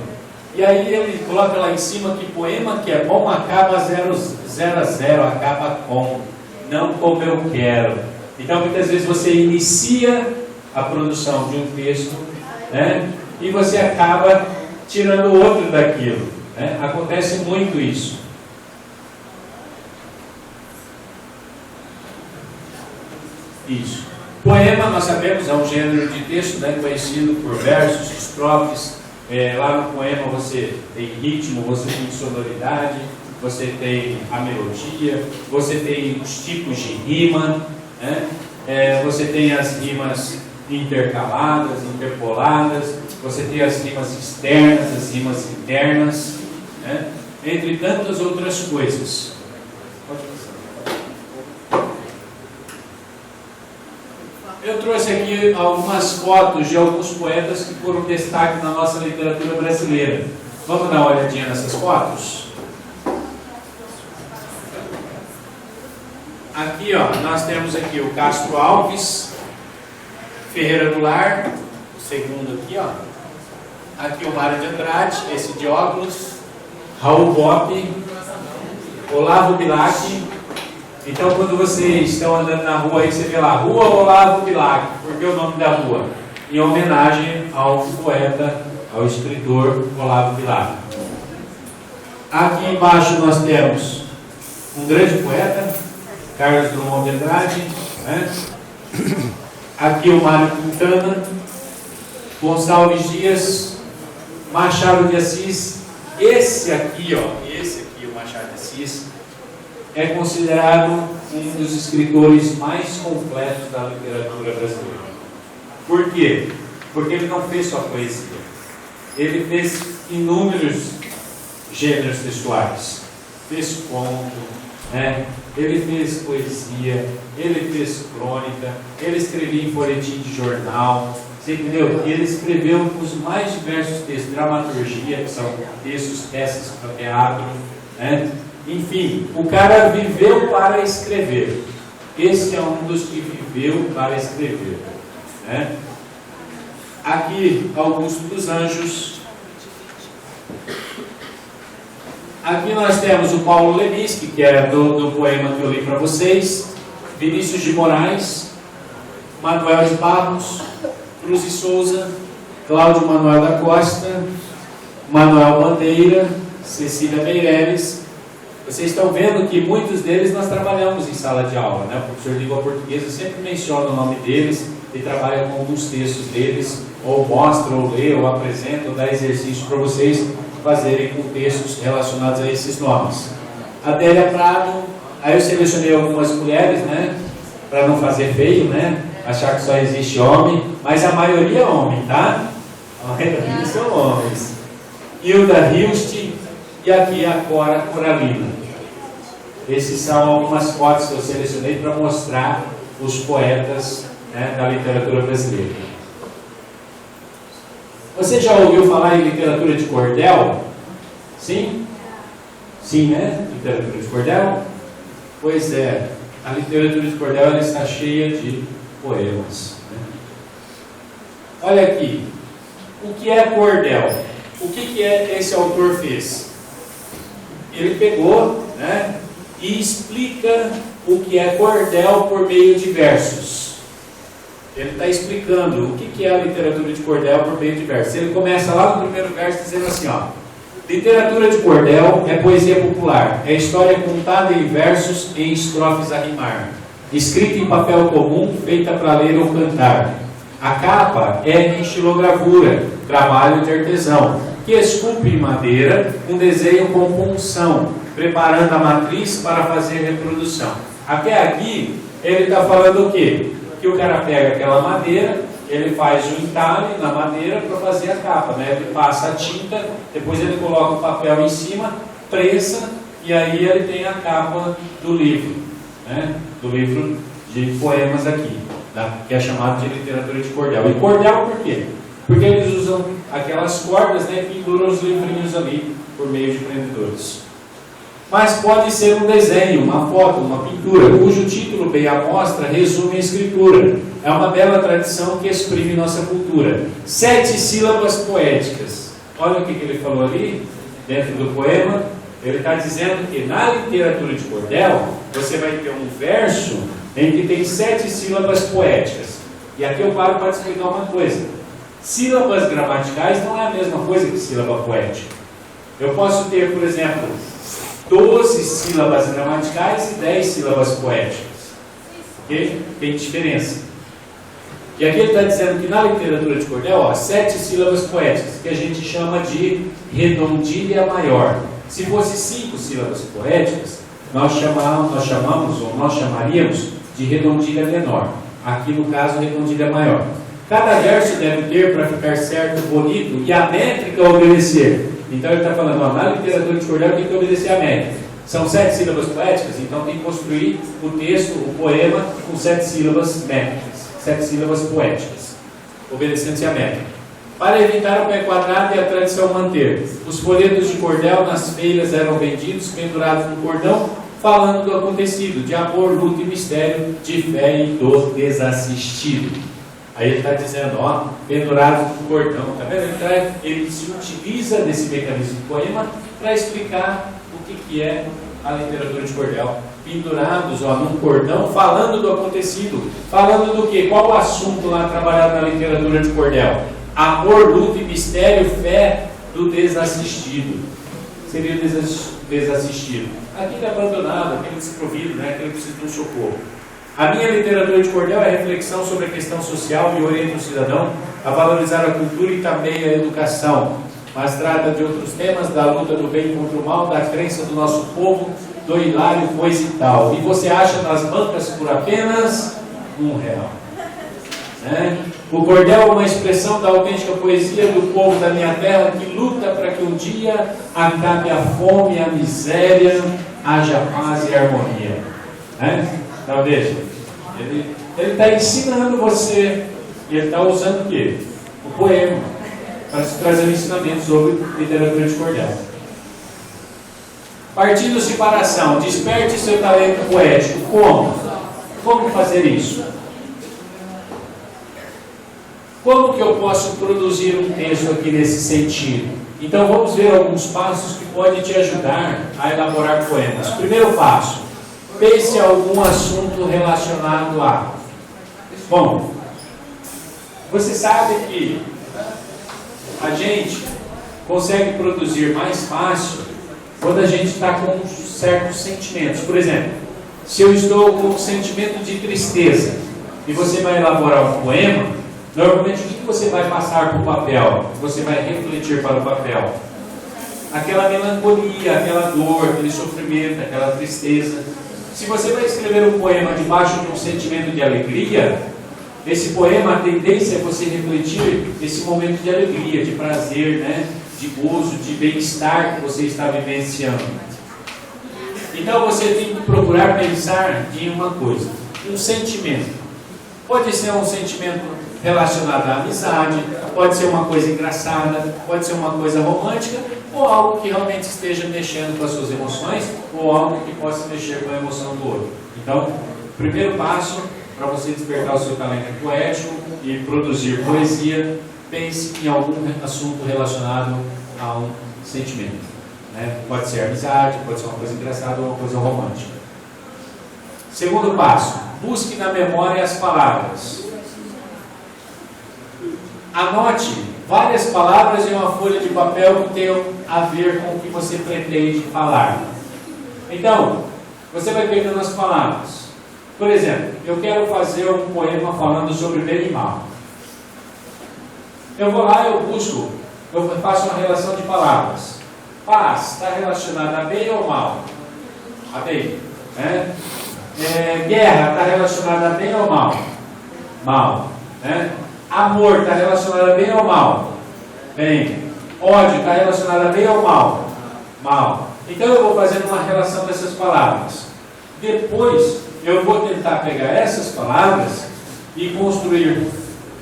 E aí ele coloca lá em cima que poema que é bom acaba 0 a 0, acaba com, não como eu quero. Então muitas vezes você inicia a produção de um texto, né, e você acaba tirando outro daquilo, né? Acontece muito isso. Isso. Poema, nós sabemos, é um gênero de texto, né, conhecido por versos, estrofes. Lá no poema você tem ritmo, você tem sonoridade, você tem a melodia, você tem os tipos de rima, né? Você tem as rimas intercaladas, interpoladas, você tem as rimas externas, as rimas internas, né? Entre tantas outras coisas. Eu trouxe aqui algumas fotos de alguns poetas que foram destaque na nossa literatura brasileira. Vamos dar uma olhadinha nessas fotos? Aqui, ó, nós temos aqui o Castro Alves, Ferreira do Lar, o segundo aqui, ó. Aqui o Mário de Andrade, esse de óculos, Raul Bopp, Olavo Bilac. Então, quando vocês estão andando na rua aí, você vê lá, Rua Olavo Bilac. Por que o nome da rua? Em homenagem ao poeta, ao escritor Olavo Bilac. Aqui embaixo nós temos um grande poeta, Carlos Drummond de Andrade, né? Aqui o Mário Quintana, Gonçalves Dias, Machado de Assis. Esse aqui, o Machado de Assis, é considerado um dos escritores mais completos da literatura brasileira. Por quê? Porque ele não fez só poesia. Ele fez inúmeros gêneros textuais. Fez conto, né? Ele fez poesia, ele fez crônica, ele escrevia em folhetim de jornal, você entendeu? Ele escreveu os mais diversos textos, dramaturgia, que são textos, peças para teatro, né? Enfim, o cara viveu para escrever. Esse é um dos que viveu para escrever, né? Aqui, Augusto dos Anjos. Aqui nós temos o Paulo Leminski, que é do poema que eu li para vocês. Vinícius de Moraes, Manuel de Barros, Cruz e Souza, Cláudio Manuel da Costa, Manuel Bandeira, Cecília Meireles. Vocês estão vendo que muitos deles nós trabalhamos em sala de aula, né? O professor de língua portuguesa sempre menciona o nome deles e trabalha com alguns textos deles, ou mostra, ou lê, ou apresenta, ou dá exercício para vocês fazerem com textos relacionados a esses nomes. Adélia Prado, aí eu selecionei algumas mulheres, né? Para não fazer feio, né? Achar que só existe homem, mas a maioria é homem, tá? A maioria são homens. Hilda Hilst, e aqui a Cora Coralina. Esses são algumas fotos que eu selecionei para mostrar os poetas, né, da literatura brasileira. Você já ouviu falar em literatura de cordel? Sim? Sim, né? Literatura de cordel? Pois é, a literatura de cordel ela está cheia de poemas, né? Olha aqui, o que é cordel? O que esse autor fez? Ele pegou, né, e explica o que é cordel por meio de versos. Ele está explicando o que é a literatura de cordel por meio de versos. Ele começa lá no primeiro verso dizendo assim, ó: literatura de cordel é poesia popular, é história contada em versos em estrofes a rimar, escrita em papel comum, feita para ler ou cantar. A capa é em xilogravura, trabalho de artesão, que esculpe em madeira um desenho com punção, preparando a matriz para fazer reprodução. Até aqui, ele está falando o quê? Que o cara pega aquela madeira, ele faz um entalhe na madeira para fazer a capa, né? Ele passa a tinta, depois ele coloca o papel em cima, pressa, e aí ele tem a capa do livro, né? Do livro de poemas aqui, tá? Que é chamado de literatura de cordel. E cordel por quê? Porque eles usam aquelas cordas, né, e penduram os livrinhos ali por meio de prendedores. Mas pode ser um desenho, uma foto, uma pintura, cujo título bem à mostra resume a escritura. É uma bela tradição que exprime nossa cultura. 7 sílabas poéticas. olha o que ele falou ali, dentro do poema. Ele está dizendo que na literatura de cordel, você vai ter um verso em que tem 7 sílabas poéticas. E aqui eu paro para explicar uma coisa. Sílabas gramaticais não é a mesma coisa que sílaba poética. Eu posso ter, por exemplo, 12 sílabas gramaticais e 10 sílabas poéticas. Ok? Tem diferença. E aqui ele está dizendo que na literatura de cordel, 7 sílabas poéticas, que a gente chama de redondilha maior. Se fosse 5 sílabas poéticas, nós chamaríamos de redondilha menor. Aqui no caso, redondilha maior. Cada verso deve ter, para ficar certo, bonito, e a métrica obedecer. Então ele está falando, na literatura de cordel tem que obedecer a métrica. São 7 sílabas poéticas, então tem que construir o texto, o poema, com 7 sílabas métricas, 7 sílabas poéticas, obedecendo-se à métrica. Para evitar o pé quadrado e a tradição manter, os folhetos de cordel nas feiras eram vendidos, pendurados no cordão, falando do acontecido, de amor, luta e mistério, de fé e do desassistido. Aí ele está dizendo, pendurado no cordão, tá vendo? Ele se utiliza desse mecanismo do poema para explicar o que é a literatura de cordel. Pendurados num cordão, falando do acontecido. Falando do quê? Qual o assunto lá trabalhado na literatura de cordel? Amor, luta e mistério, fé do desassistido. Seria o desassistido. Aquele abandonado, aquele desprovido, né? Aquele que precisa de um socorro. A minha literatura de cordel é reflexão sobre a questão social e orienta o cidadão a valorizar a cultura e também a educação. Mas trata de outros temas, da luta do bem contra o mal, da crença do nosso povo, do hilário, coisa e tal. E você acha nas bancas por apenas R$1. Né? O cordel é uma expressão da autêntica poesia do povo da minha terra que luta para que um dia acabe a fome, a miséria, haja paz e harmonia. Né? Então veja, ele está ensinando você, e ele está usando o quê? O poema, para se trazer um ensinamento sobre literatura de cordel. Partindo separação, desperte seu talento poético. Como? Como fazer isso? Como que eu posso produzir um texto aqui nesse sentido? Então vamos ver alguns passos que podem te ajudar a elaborar poemas. Primeiro passo, pense algum assunto relacionado a... Bom, você sabe que a gente consegue produzir mais fácil quando a gente está com certos sentimentos. Por exemplo, se eu estou com um sentimento de tristeza e você vai elaborar um poema, normalmente o que você vai passar para o papel? Você vai refletir para o papel aquela melancolia, aquela dor, aquele sofrimento, aquela tristeza. Se você vai escrever um poema debaixo de um sentimento de alegria, esse poema, a tendência é você refletir esse momento de alegria, de prazer, né? De gozo, de bem-estar que você está vivenciando. Então você tem que procurar pensar em uma coisa, um sentimento. Pode ser um sentimento relacionado à amizade, pode ser uma coisa engraçada, pode ser uma coisa romântica, ou algo que realmente esteja mexendo com as suas emoções, ou algo que possa mexer com a emoção do outro. Então, primeiro passo para você despertar o seu talento poético e produzir poesia, pense em algum assunto relacionado a um sentimento. Né? Pode ser amizade, pode ser uma coisa engraçada ou uma coisa romântica. Segundo passo, busque na memória as palavras. Anote várias palavras em uma folha de papel que tenham a ver com o que você pretende falar. Então, você vai pegando as palavras. Por exemplo, eu quero fazer um poema falando sobre bem e mal. Eu vou lá, eu busco, eu faço uma relação de palavras. Paz está relacionada a bem ou mal? A bem. Né? Guerra está relacionada a bem ou mal? Mal. Né? Amor está relacionado a bem ou mal? Bem. Ódio está relacionado a bem ou mal? Mal. Então eu vou fazendo uma relação dessas palavras. Depois eu vou tentar pegar essas palavras e construir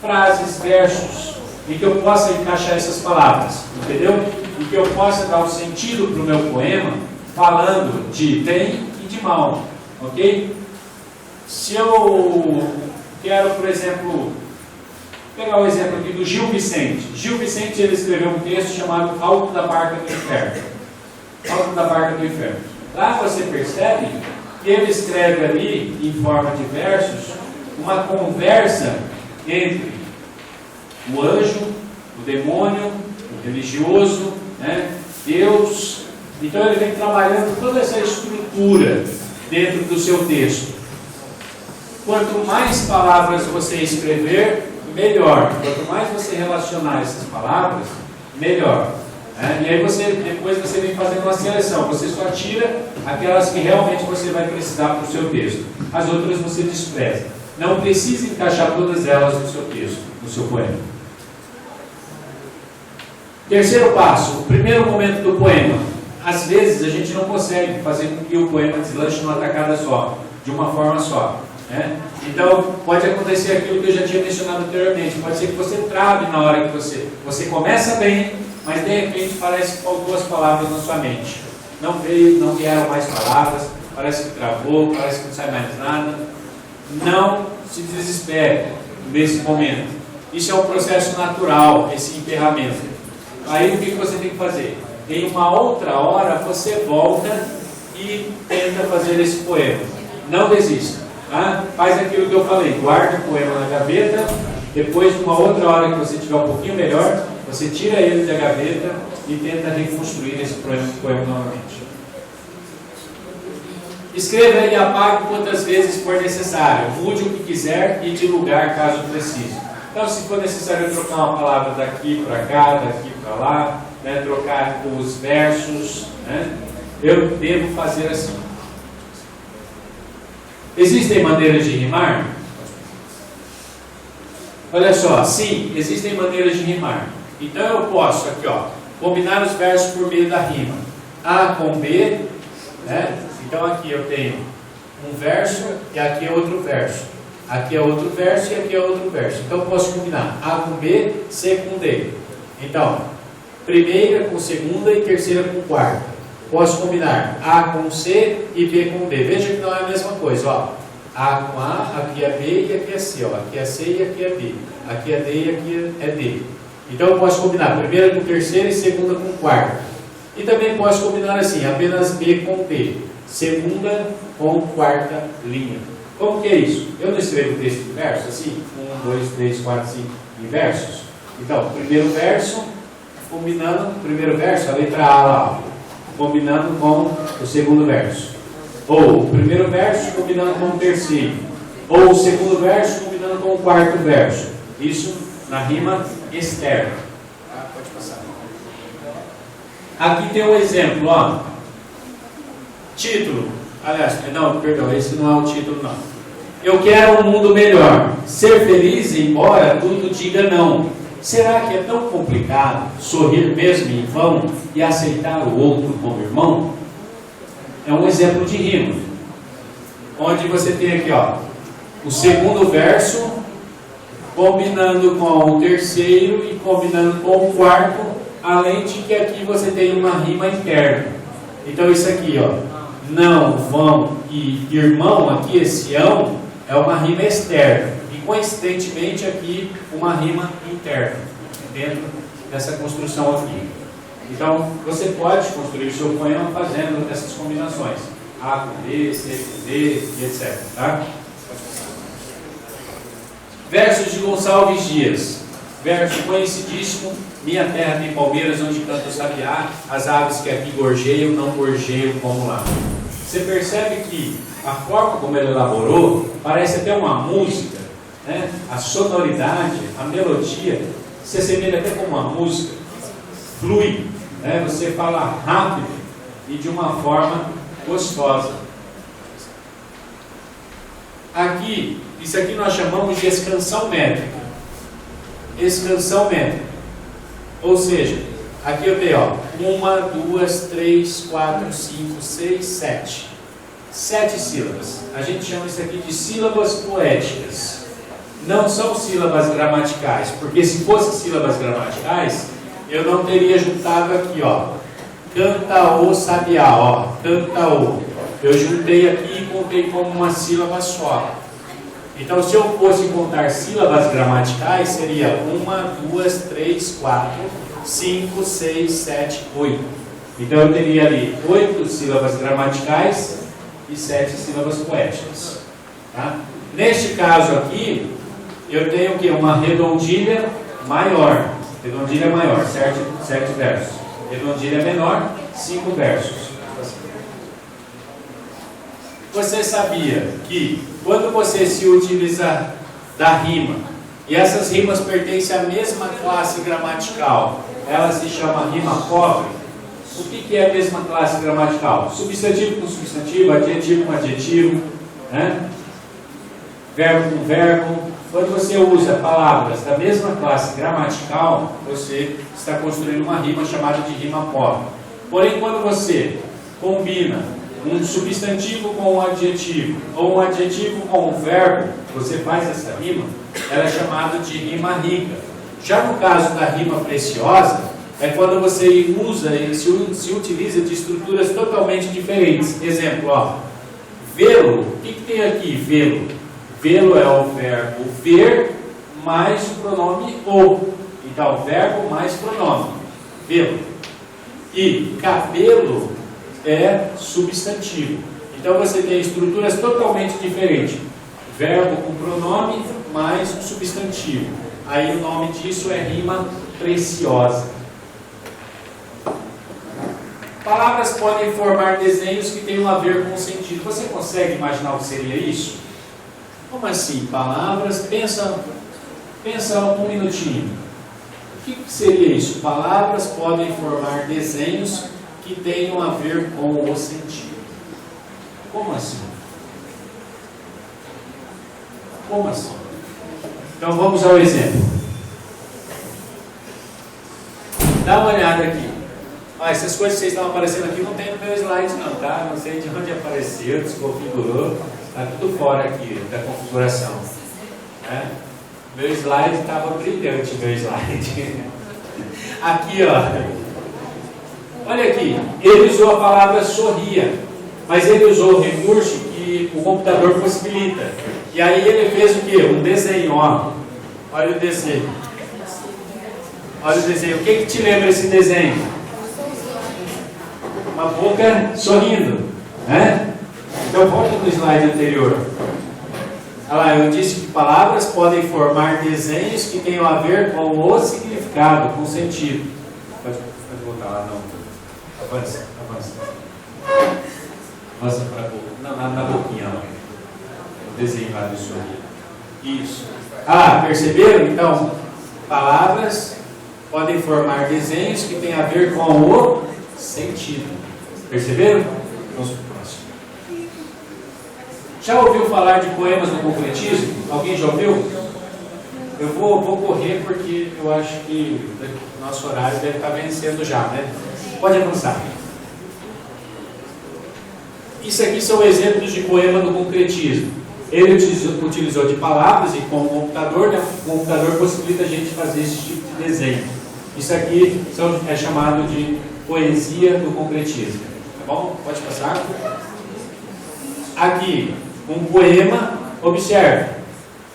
frases, versos, em que eu possa encaixar essas palavras, entendeu? Em que eu possa dar um sentido para o meu poema, falando de bem e de mal, ok? Se eu quero, por exemplo, Vou pegar o exemplo aqui do Gil Vicente. Gil Vicente, ele escreveu um texto chamado Alto da Barca do Inferno. Alto da Barca do Inferno. Lá você percebe que ele escreve ali, em forma de versos, uma conversa entre o anjo, o demônio, o religioso, né, Deus. Então ele vem trabalhando toda essa estrutura dentro do seu texto. Quanto mais palavras você escrever, melhor. Quanto mais você relacionar essas palavras, melhor. E aí depois você vem fazendo uma seleção. Você só tira aquelas que realmente você vai precisar para o seu texto. As outras você despreza. Não precisa encaixar todas elas no seu texto, no seu poema. Terceiro passo, o primeiro momento do poema. Às vezes a gente não consegue fazer com que o poema deslanche numa tacada só, de uma forma só. Então, pode acontecer aquilo que eu já tinha mencionado anteriormente. Pode ser que você trave na hora que você começa bem, mas de repente parece que faltou as palavras na sua mente. Não vieram mais palavras, parece que travou, parece que não sai mais nada. Não se desespere nesse momento. Isso é um processo natural, esse emperramento. Aí o que você tem que fazer? Em uma outra hora você volta e tenta fazer esse poema. Não desista. Faz aquilo que eu falei, guarda o poema na gaveta, depois de uma outra hora que você estiver um pouquinho melhor, você tira ele da gaveta e tenta reconstruir esse poema novamente. Escreva e apague quantas vezes for necessário, mude o que quiser e de lugar caso precise. Então, se for necessário trocar uma palavra daqui para cá, daqui para lá, trocar os versos, eu devo fazer assim. Existem maneiras de rimar? Olha só, sim, existem maneiras de rimar. Então eu posso aqui, combinar os versos por meio da rima. A com B, Então aqui eu tenho um verso e aqui é outro verso. Aqui é outro verso e aqui é outro verso. Então eu posso combinar A com B, C com D. Então, primeira com segunda e terceira com quarta. Posso combinar A com C e B com D. Veja que não é a mesma coisa. A com A, aqui é B e aqui é C. Aqui é C e aqui é B. Aqui é D e aqui é D. Então eu posso combinar primeira com terceira e segunda com quarta. E também posso combinar assim, apenas B com D. Segunda com quarta linha. Como que é isso? Eu não escrevo o texto em versos assim? 1, 2, 3, 4, 5 em versos. Então, primeiro verso, combinando, primeiro verso, a letra A lá, combinando com o segundo verso. Ou o primeiro verso combinando com o terceiro. Ou o segundo verso combinando com o quarto verso. Isso na rima externa. Pode passar. Aqui tem um exemplo, Título. Aliás, perdão, esse não é o título não. Eu quero um mundo melhor. Ser feliz embora tudo diga não. Será que é tão complicado sorrir mesmo em vão e aceitar o outro como irmão? É um exemplo de rima. Onde você tem aqui, o segundo verso combinando com o terceiro e combinando com o quarto, além de que aqui você tem uma rima interna. Então isso aqui, não, vão e irmão, aqui esse ão é uma rima externa. E coincidentemente aqui uma rima interna, dentro dessa construção aqui. Então você pode construir o seu poema fazendo essas combinações. A com D, C com D e etc. Tá? Versos de Gonçalves Dias. Verso conhecidíssimo. Minha terra tem palmeiras onde canta o sabiá, as aves que aqui gorjeiam, não gorjeiam como lá. Você percebe que a forma como ele elaborou parece até uma música, a sonoridade, a melodia se assemelha até como uma música, flui, você fala rápido e de uma forma gostosa. Aqui, isso aqui nós chamamos de escansão métrica. Escansão métrica. Ou seja, aqui eu tenho 1, 2, 3, 4, 5, 6, 7. 7 sílabas. A gente chama isso aqui de sílabas poéticas. Não são sílabas gramaticais, porque se fossem sílabas gramaticais, eu não teria juntado aqui, canta o sabiá, canta o. Eu juntei aqui e contei como uma sílaba só. Então, se eu fosse contar sílabas gramaticais, seria 1, 2, 3, 4, 5, 6, 7, 8. Então, eu teria ali 8 sílabas gramaticais e 7 sílabas poéticas. Tá? Neste caso aqui, eu tenho o quê? Uma redondilha maior. Redondilha maior, 7 versos. Redondilha menor, 5 versos. Você sabia que quando você se utiliza da rima, e essas rimas pertencem à mesma classe gramatical, ela se chama rima pobre? O que é a mesma classe gramatical? Substantivo com substantivo, adjetivo com adjetivo, né? Verbo com verbo. Quando você usa palavras da mesma classe gramatical, você está construindo uma rima chamada de rima pobre. Porém, quando você combina um substantivo com um adjetivo, ou um adjetivo com um verbo, você faz essa rima, ela é chamada de rima rica. Já no caso da rima preciosa, é quando você usa e se utiliza de estruturas totalmente diferentes. Exemplo, ó, vê-lo. O que tem aqui? Vê-lo. Vê-lo é o verbo ver mais o pronome o. Então, verbo mais pronome. Vê-lo. E cabelo é substantivo. Então você tem estruturas totalmente diferentes. Verbo com pronome mais substantivo. Aí o nome disso é rima preciosa. Palavras podem formar desenhos que tenham a ver com o sentido. Você consegue imaginar o que seria isso? Como assim? Palavras, pensa um minutinho. O que seria isso? Palavras podem formar desenhos que tenham a ver com o sentido. Como assim? Como assim? Então vamos ao exemplo. Dá uma olhada aqui. Essas coisas que vocês estão aparecendo aqui não tem no meu slide não, tá? Não sei de onde apareceu, desconfigurou. Está tudo fora aqui da configuração. Né? Meu slide estava brilhante, meu slide. Aqui, ó. Olha aqui, ele usou a palavra sorria, mas ele usou o recurso que o computador possibilita. E aí ele fez o quê? Um desenho, ó. Olha o desenho. Olha o desenho. O que te lembra esse desenho? Uma boca sorrindo, né? Então volta no slide anterior. Olha lá, eu disse que palavras podem formar desenhos que tenham a ver com o significado, com o sentido. Pode voltar lá, não. Avança. Avança para a boca. Na boquinha lá. O desenho lá do sorriso. Isso. Perceberam? Então, palavras podem formar desenhos que têm a ver com o sentido. Perceberam? Vamos para o próximo. Já ouviu falar de poemas no concretismo? Alguém já ouviu? Eu vou correr porque eu acho que o nosso horário deve estar vencendo já, né? Pode avançar. Isso aqui são exemplos de poema no concretismo. Ele utilizou de palavras e com o computador, né? O computador possibilita a gente fazer esse tipo de desenho. Isso aqui é chamado de poesia do concretismo. Tá bom? Pode passar. Aqui, um poema. Observe.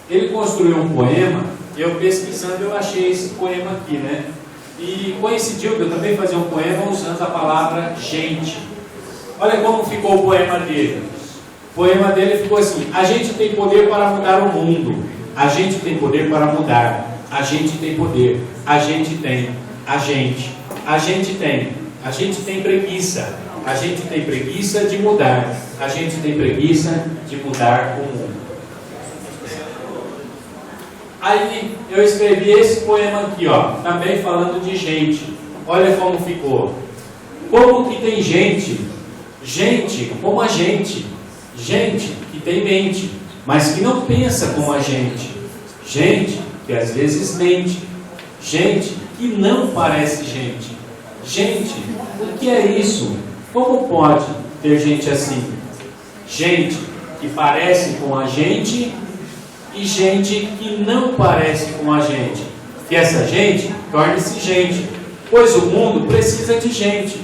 Ele construiu um poema. Eu pesquisando, eu achei esse poema aqui, né? E coincidiu de eu também fazer um poema usando a palavra gente. Olha como ficou o poema dele. O poema dele ficou assim: a gente tem poder para mudar o mundo. A gente tem poder para mudar. A gente tem poder. A gente tem. A gente tem. A gente tem preguiça. A gente tem preguiça de mudar. A gente tem preguiça de mudar o mundo. Aí eu escrevi esse poema aqui, ó, também falando de gente. Olha como ficou. Como que tem gente? Gente como a gente. Gente que tem mente, mas que não pensa como a gente. Gente que às vezes mente. Gente que não parece gente. Gente, o que é isso? Como pode ter gente assim? Gente que parece com a gente e gente que não parece com a gente. Que essa gente torne-se gente, pois o mundo precisa de gente.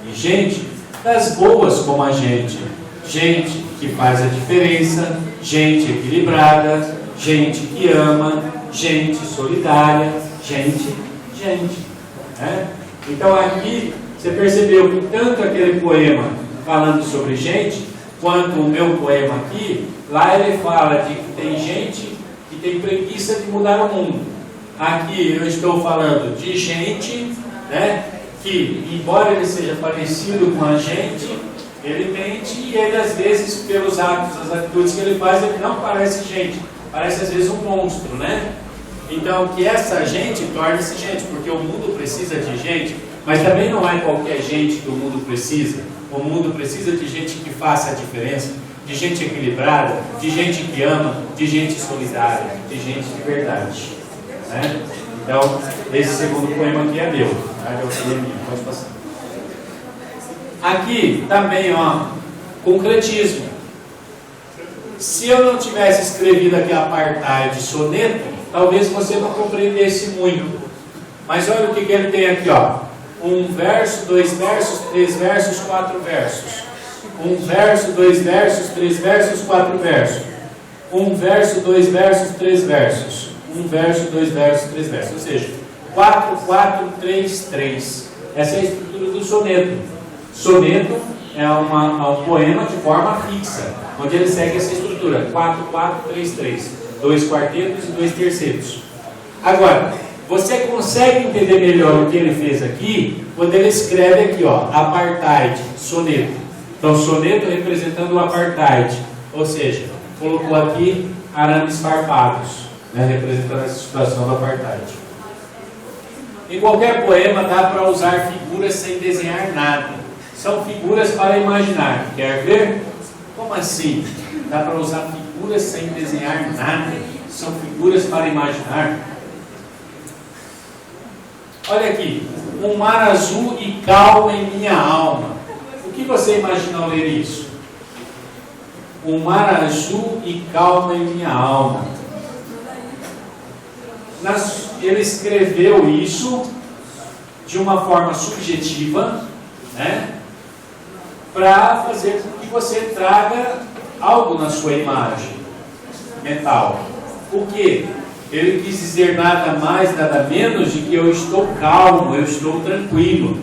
E gente das boas como a gente. Gente que faz a diferença, gente equilibrada, gente que ama, gente solidária, gente. Né? Então aqui você percebeu que tanto aquele poema falando sobre gente, quanto o meu poema aqui, lá ele fala de que tem gente que tem preguiça de mudar o mundo. Aqui eu estou falando de gente, né, que, embora ele seja parecido com a gente, ele mente e ele, às vezes, pelos atos, as atitudes que ele faz, ele não parece gente, parece às vezes um monstro, né? Então, que essa gente torne-se gente, porque o mundo precisa de gente, mas também não é qualquer gente que o mundo precisa. O mundo precisa de gente que faça a diferença, de gente equilibrada, de gente que ama, de gente solidária, de gente de verdade. Né? Então, esse segundo poema aqui é meu. Tá? Pode passar. Aqui também, ó, concretismo. Se eu não tivesse escrevido aqui apartheid de soneto, talvez você não compreendesse muito. Mas olha o que ele tem aqui, ó. 1 verso, 2 versos, 3 versos, 4 versos. 1 verso, 2 versos, 3 versos, 4 versos. 1 verso, 2 versos, 3 versos. 1 verso, 2 versos, 3 versos. Ou seja, 4, 4, 3, 3. Essa é a estrutura do soneto. Soneto é um poema de forma fixa, onde ele segue essa estrutura: 4, 4, 3, 3. 2 quartetos e 2 tercetos. Agora, você consegue entender melhor o que ele fez aqui, quando ele escreve aqui, ó, apartheid, soneto. Então, soneto representando o apartheid, ou seja, colocou aqui arames farpados, né, representando essa situação do apartheid. Em qualquer poema dá para usar figuras sem desenhar nada. São figuras para imaginar. Quer ver? Como assim? Dá para usar figuras sem desenhar nada? São figuras para imaginar. Olha aqui. Um mar azul e calmo em minha alma. O que você imagina ao ler isso? Um mar azul e calmo em minha alma. Ele escreveu isso de uma forma subjetiva, né? Para fazer com que você traga algo na sua imagem mental. O que? Ele quis dizer nada mais, nada menos de que eu estou calmo, eu estou tranquilo.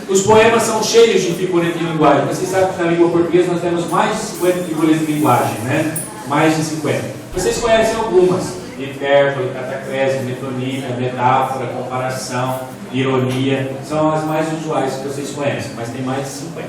Os poemas são cheios de figuras de linguagem. Vocês sabem que na língua portuguesa nós temos mais de 50 figuras de linguagem, né? Mais de 50. Vocês conhecem algumas: hipérbole, catacrese, metonímia, metáfora, comparação, ironia. São as mais usuais que vocês conhecem, mas tem mais de 50.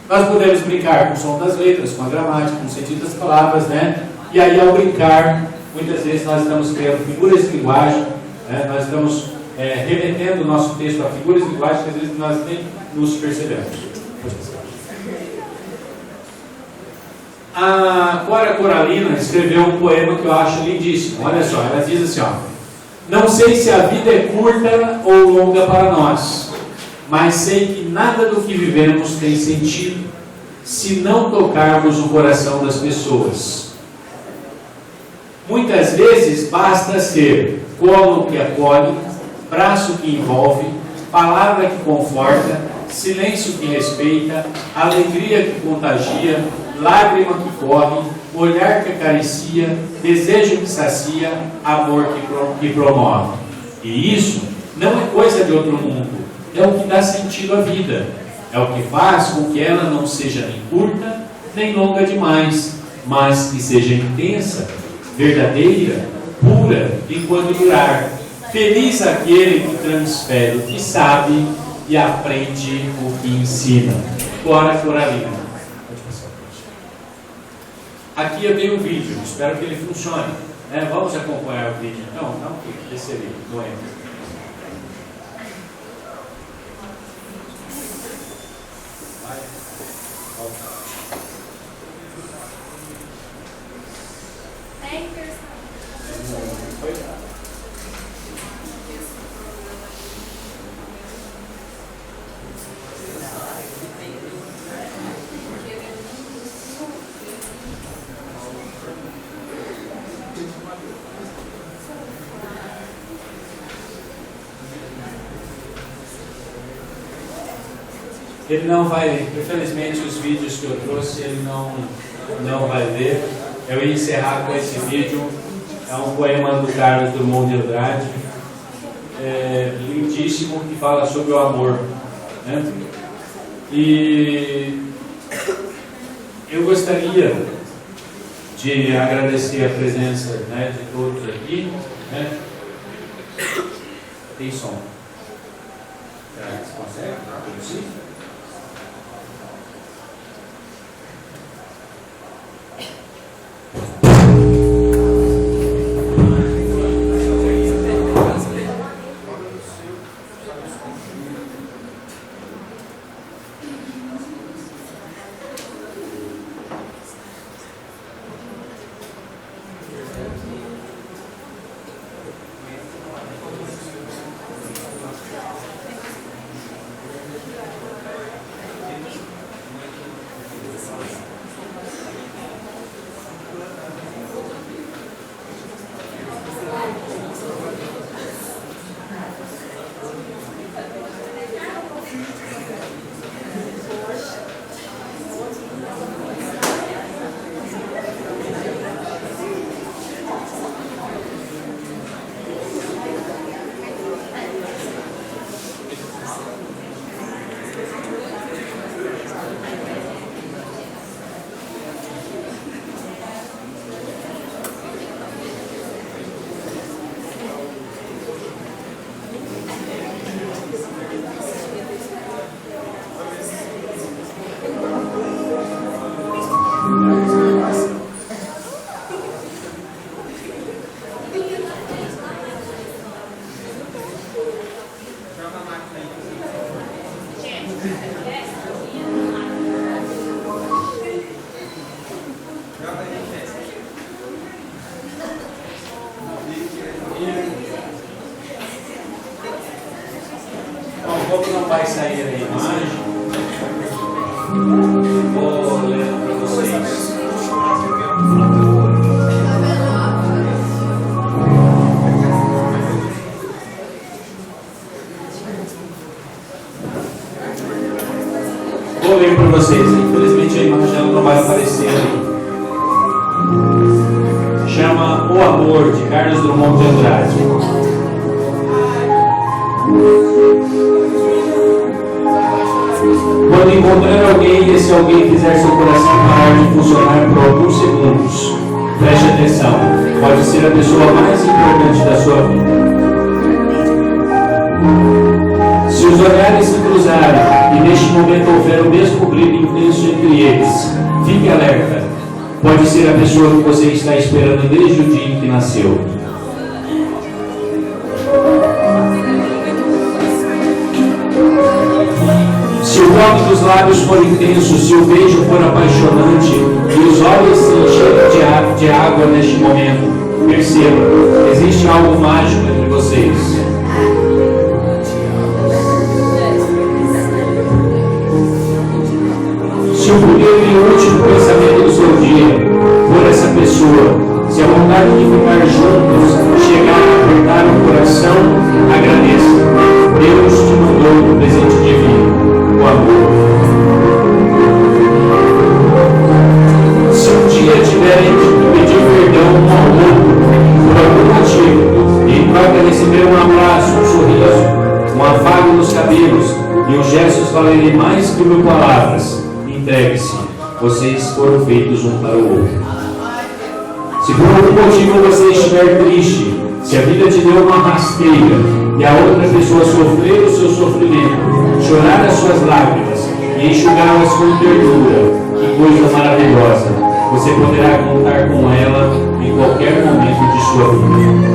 Nós podemos brincar com o som das letras, com a gramática, com o sentido das palavras, né? E aí, ao brincar, muitas vezes nós estamos criando figuras de linguagem, né? Nós estamos remetendo o nosso texto a figuras de linguagem que às vezes nós nem nos percebemos. A Cora Coralina escreveu um poema que eu acho lindíssimo. Olha só, ela diz assim, ó: não sei se a vida é curta ou longa para nós, mas sei que nada do que vivemos tem sentido se não tocarmos o coração das pessoas. Muitas vezes basta ser colo que acolhe, braço que envolve, palavra que conforta, silêncio que respeita, alegria que contagia, lágrima que corre, olhar que acaricia, desejo que sacia, amor que promove. E isso não é coisa de outro mundo, é o que dá sentido à vida, é o que faz com que ela não seja nem curta, nem longa demais, mas que seja intensa, verdadeira, pura, enquanto durar. Feliz aquele que transfere o que sabe e aprende o que ensina. Cora Coralina. Aqui eu tenho um vídeo, espero que ele funcione. Vamos acompanhar o vídeo. Não, esse ali, não é. Ele não vai, infelizmente os vídeos que eu trouxe ele não vai ver. Eu ia encerrar com esse vídeo. É um poema do Carlos Drummond de Andrade, lindíssimo, que fala sobre o amor, né? E eu gostaria de agradecer a presença, né, de todos aqui, né? Tem som? Será que você consegue produzir? Como não vai sair a imagem, vou ler para vocês. Vou ler para vocês. Infelizmente a imagem não vai aparecer aí. Chama O Amor, de Carlos Drummond de Andrade. Quando encontrar alguém e esse alguém fizer seu coração parar de funcionar por alguns segundos, preste atenção, pode ser a pessoa mais importante da sua vida. Se os olhares se cruzarem e neste momento houver o mesmo brilho intenso entre eles, fique alerta, pode ser a pessoa que você está esperando desde o dia em que nasceu. Se o toque dos lábios for intenso, se o beijo for apaixonante e os olhos se encherem de água neste momento, perceba, existe algo mágico entre vocês. Se o primeiro e último pensamento do seu dia for essa pessoa, se a vontade de ficar juntos chegar a apertar o coração, agradeça. Deus te mandou um presente divino, o amor. Se um dia tiverem que pedir perdão um ao outro por algum motivo, e em troca receber um abraço, um sorriso, um afago nos cabelos e os gestos valerem mais que 1000 palavras, entregue-se. Vocês foram feitos um para o outro. Se por algum motivo você estiver triste, se a vida te deu uma rasteira e a outra pessoa sofrer o seu sofrimento, chorar as suas lágrimas e enxugá-las com ternura, que coisa maravilhosa, você poderá contar com ela em qualquer momento de sua vida.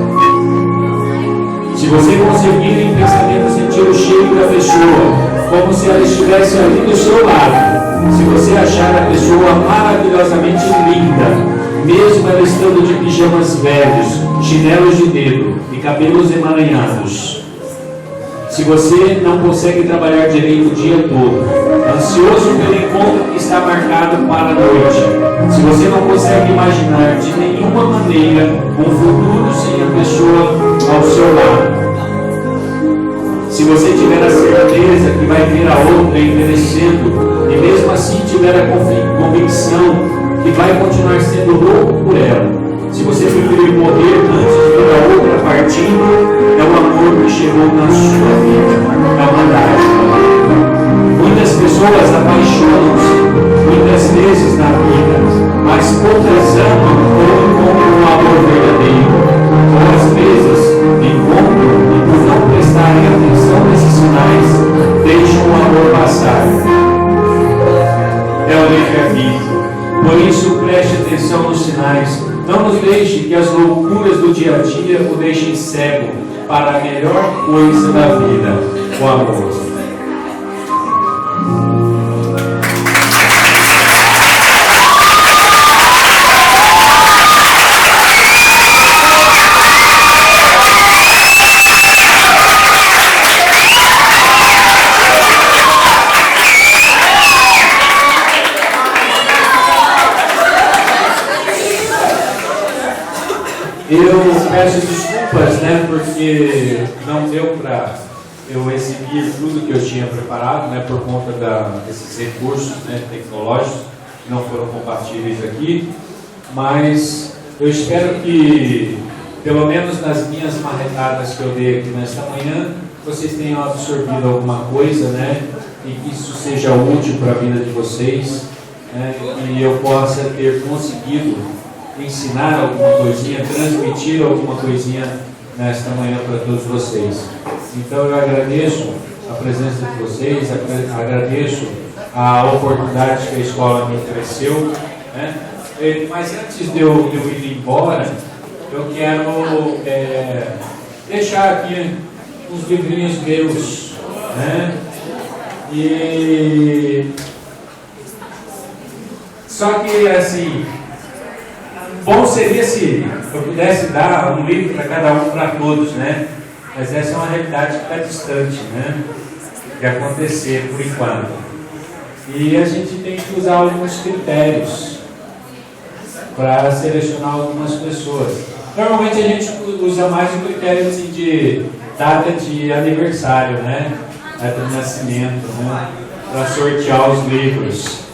Se você conseguir em pensamento sentir o cheiro da pessoa, como se ela estivesse ali do seu lado, se você achar a pessoa maravilhosamente linda, mesmo ela estando de pijamas velhos, chinelos de dedo e cabelos emaranhados. Se você não consegue trabalhar direito o dia todo, ansioso pelo encontro que está marcado para a noite, se você não consegue imaginar de nenhuma maneira um futuro sem a pessoa ao seu lado, se você tiver a certeza que vai ver a outra envelhecendo sentindo é o amor que chegou na sua vida, na verdade. Muitas pessoas apaixonam-se muitas vezes na vida, mas poucas amam ou encontram um amor verdadeiro. Ou às vezes encontram e por não prestarem atenção nesses sinais, deixam o amor passar. É o livre-arbítrio. Por isso, preste atenção nos sinais. Não nos deixe que as loucuras do dia a dia o deixem cego para a melhor coisa da vida, o amor. Eu peço desculpas, né, porque não deu para eu exibir tudo que eu tinha preparado, né, por conta desses recursos, né, tecnológicos que não foram compatíveis aqui, mas eu espero que, pelo menos nas minhas marretadas que eu dei aqui nesta manhã, vocês tenham absorvido alguma coisa, né, e que isso seja útil para a vida de vocês, né, e eu possa ter conseguido ensinar alguma coisinha, transmitir alguma coisinha nesta manhã para todos vocês. Então eu agradeço a presença de vocês, agradeço a oportunidade que a escola me ofereceu, né? Mas antes de eu ir embora, eu quero deixar aqui uns livrinhos meus, né? E só que assim, bom seria se eu pudesse dar um livro para cada um, para todos, né? Mas essa é uma realidade que está distante, né? De acontecer por enquanto. E a gente tem que usar alguns critérios para selecionar algumas pessoas. Normalmente a gente usa mais o critério assim, de data de aniversário, né? Data de nascimento, né? Para sortear os livros.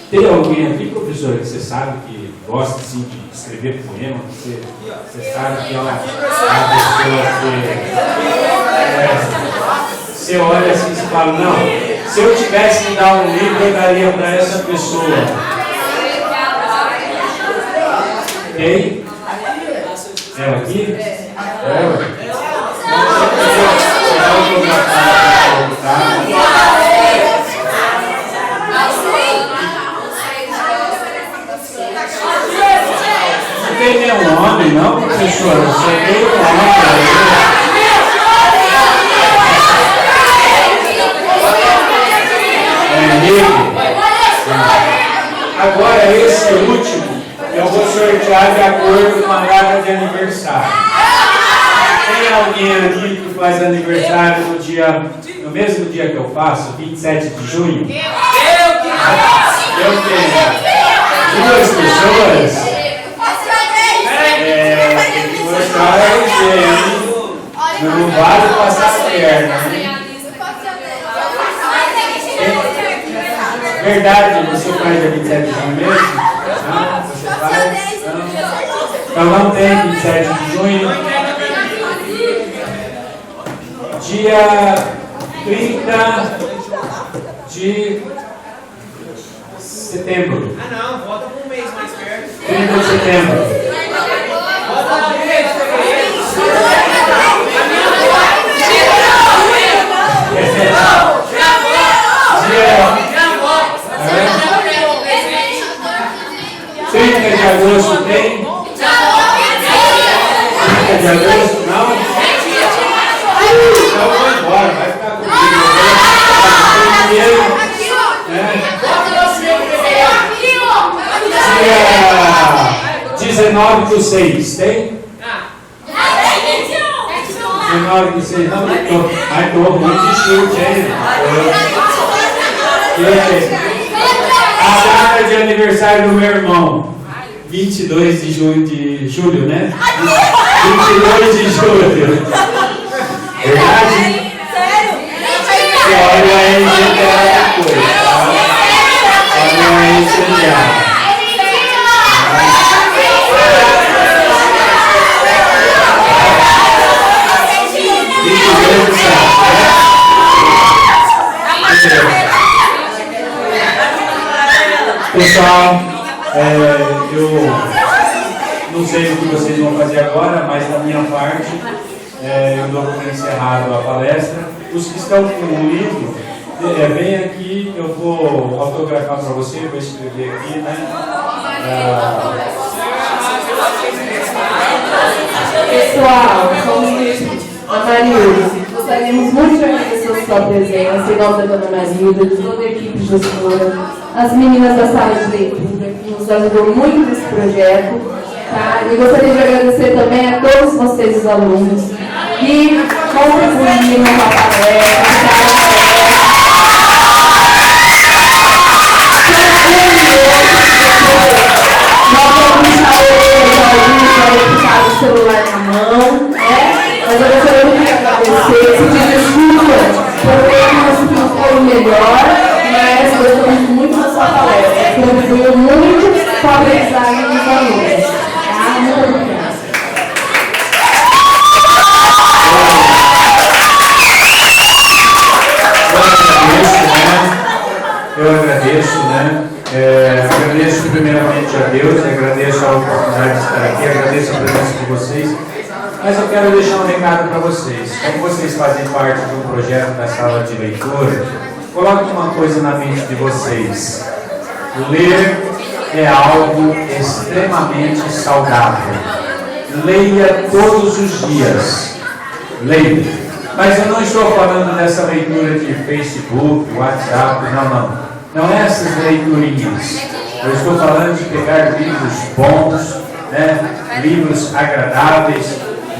Tem alguém aqui, professor, que você sabe que gosta assim, de escrever poema? Você sabe que é uma pessoa que você olha assim e fala, não, se eu tivesse que dar um livro, eu daria para essa pessoa. Quem? Ela aqui? Ela? Não tem nenhum nome, não, professora? Você tem um nome aí. Agora, esse último, eu vou sortear de acordo com a data de aniversário. Tem alguém aqui que faz aniversário no mesmo dia que eu faço, 27 de junho? Eu tenho. Duas pessoas? Tem que mostrar o jeito. Não vale passar a perna, né? Verdade, você faz dia 27 de junho mesmo? Não, você faz? Não. Então não tem 27 de junho. Dia 30 de setembro. Ah não, volta com um mês mais perto. 30 de setembro. Volta com um mês, dia 30 de agosto tem? 30 de agosto não? Então vou embora, vai ficar comigo. Dia 19 do 6, tem? 19 do 6, não, estou muito de chute, hein? A data de aniversário do meu irmão, 22 de julho, né? 22 de julho. Verdade? Você olha aí, gente, é outra coisa, tá? Olha aí, gente. Pessoal, eu não sei o que vocês vão fazer agora, mas da minha parte, eu dou por encerrado a palestra. Os que estão com o livro, vem aqui, eu vou autografar para você, vou escrever aqui, né? Pessoal, somos a Marilda. Gostaríamos muito de agradecer a sua presença, em nome da Dona Marilda, de toda a equipe de gestora, as meninas da sala de leitura, que nos ajudou muito nesse projeto. Tá? E gostaria de agradecer também a todos vocês, os alunos, que contribuíram com a palestra. Nós vamos deixar o celular na mão, né? Mas eu gostaria de agradecer, pedir desculpa, porque nós ficamos com o melhor, mas gostamos muito da sua palestra. Contribuiu muito para a aprendizagem dos alunos. Tá? Muito obrigada. Eu agradeço, né? Agradeço primeiramente a Deus, agradeço a oportunidade de estar aqui, agradeço a presença de vocês, mas eu quero deixar um recado para vocês. Como vocês fazem parte de um projeto da sala de leitura, coloque uma coisa na mente de vocês: ler é algo extremamente saudável. Leia todos os dias, leia. Mas eu não estou falando dessa leitura de Facebook, WhatsApp, não. Não é essas leiturinhas. Eu estou falando de pegar livros bons, né? Livros agradáveis,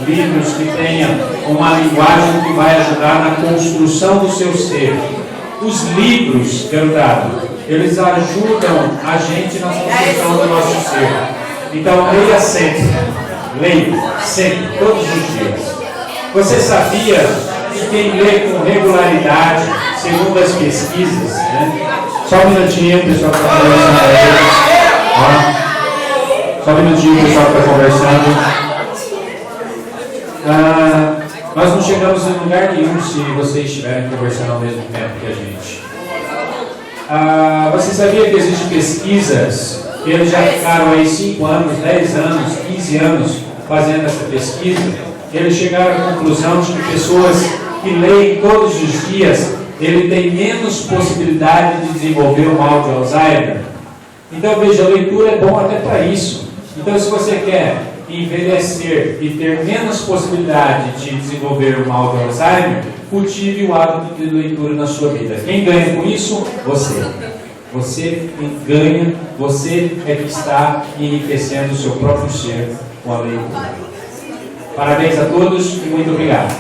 livros que tenham uma linguagem que vai ajudar na construção do seu ser. Os livros, verdade, eles ajudam a gente na construção do nosso ser. Então leia sempre, todos os dias. Você sabia que quem lê com regularidade, segundo as pesquisas, né? Só um minutinho, pessoal, está conversando. Só um minutinho, pessoal, está conversando. Nós não chegamos em lugar nenhum se vocês estiverem conversando ao mesmo tempo que a gente. Você sabia que existem pesquisas que eles já ficaram aí 5 anos, 10 anos, 15 anos fazendo essa pesquisa? Eles chegaram à conclusão de que pessoas que leem todos os dias, ele tem menos possibilidade de desenvolver o mal de Alzheimer. Então, veja, a leitura é bom até para isso. Então, se você quer envelhecer e ter menos possibilidade de desenvolver o mal de Alzheimer, cultive o hábito de leitura na sua vida. Quem ganha com isso? Você. Você ganha, você é que está enriquecendo o seu próprio ser com a leitura. Parabéns a todos e muito obrigado.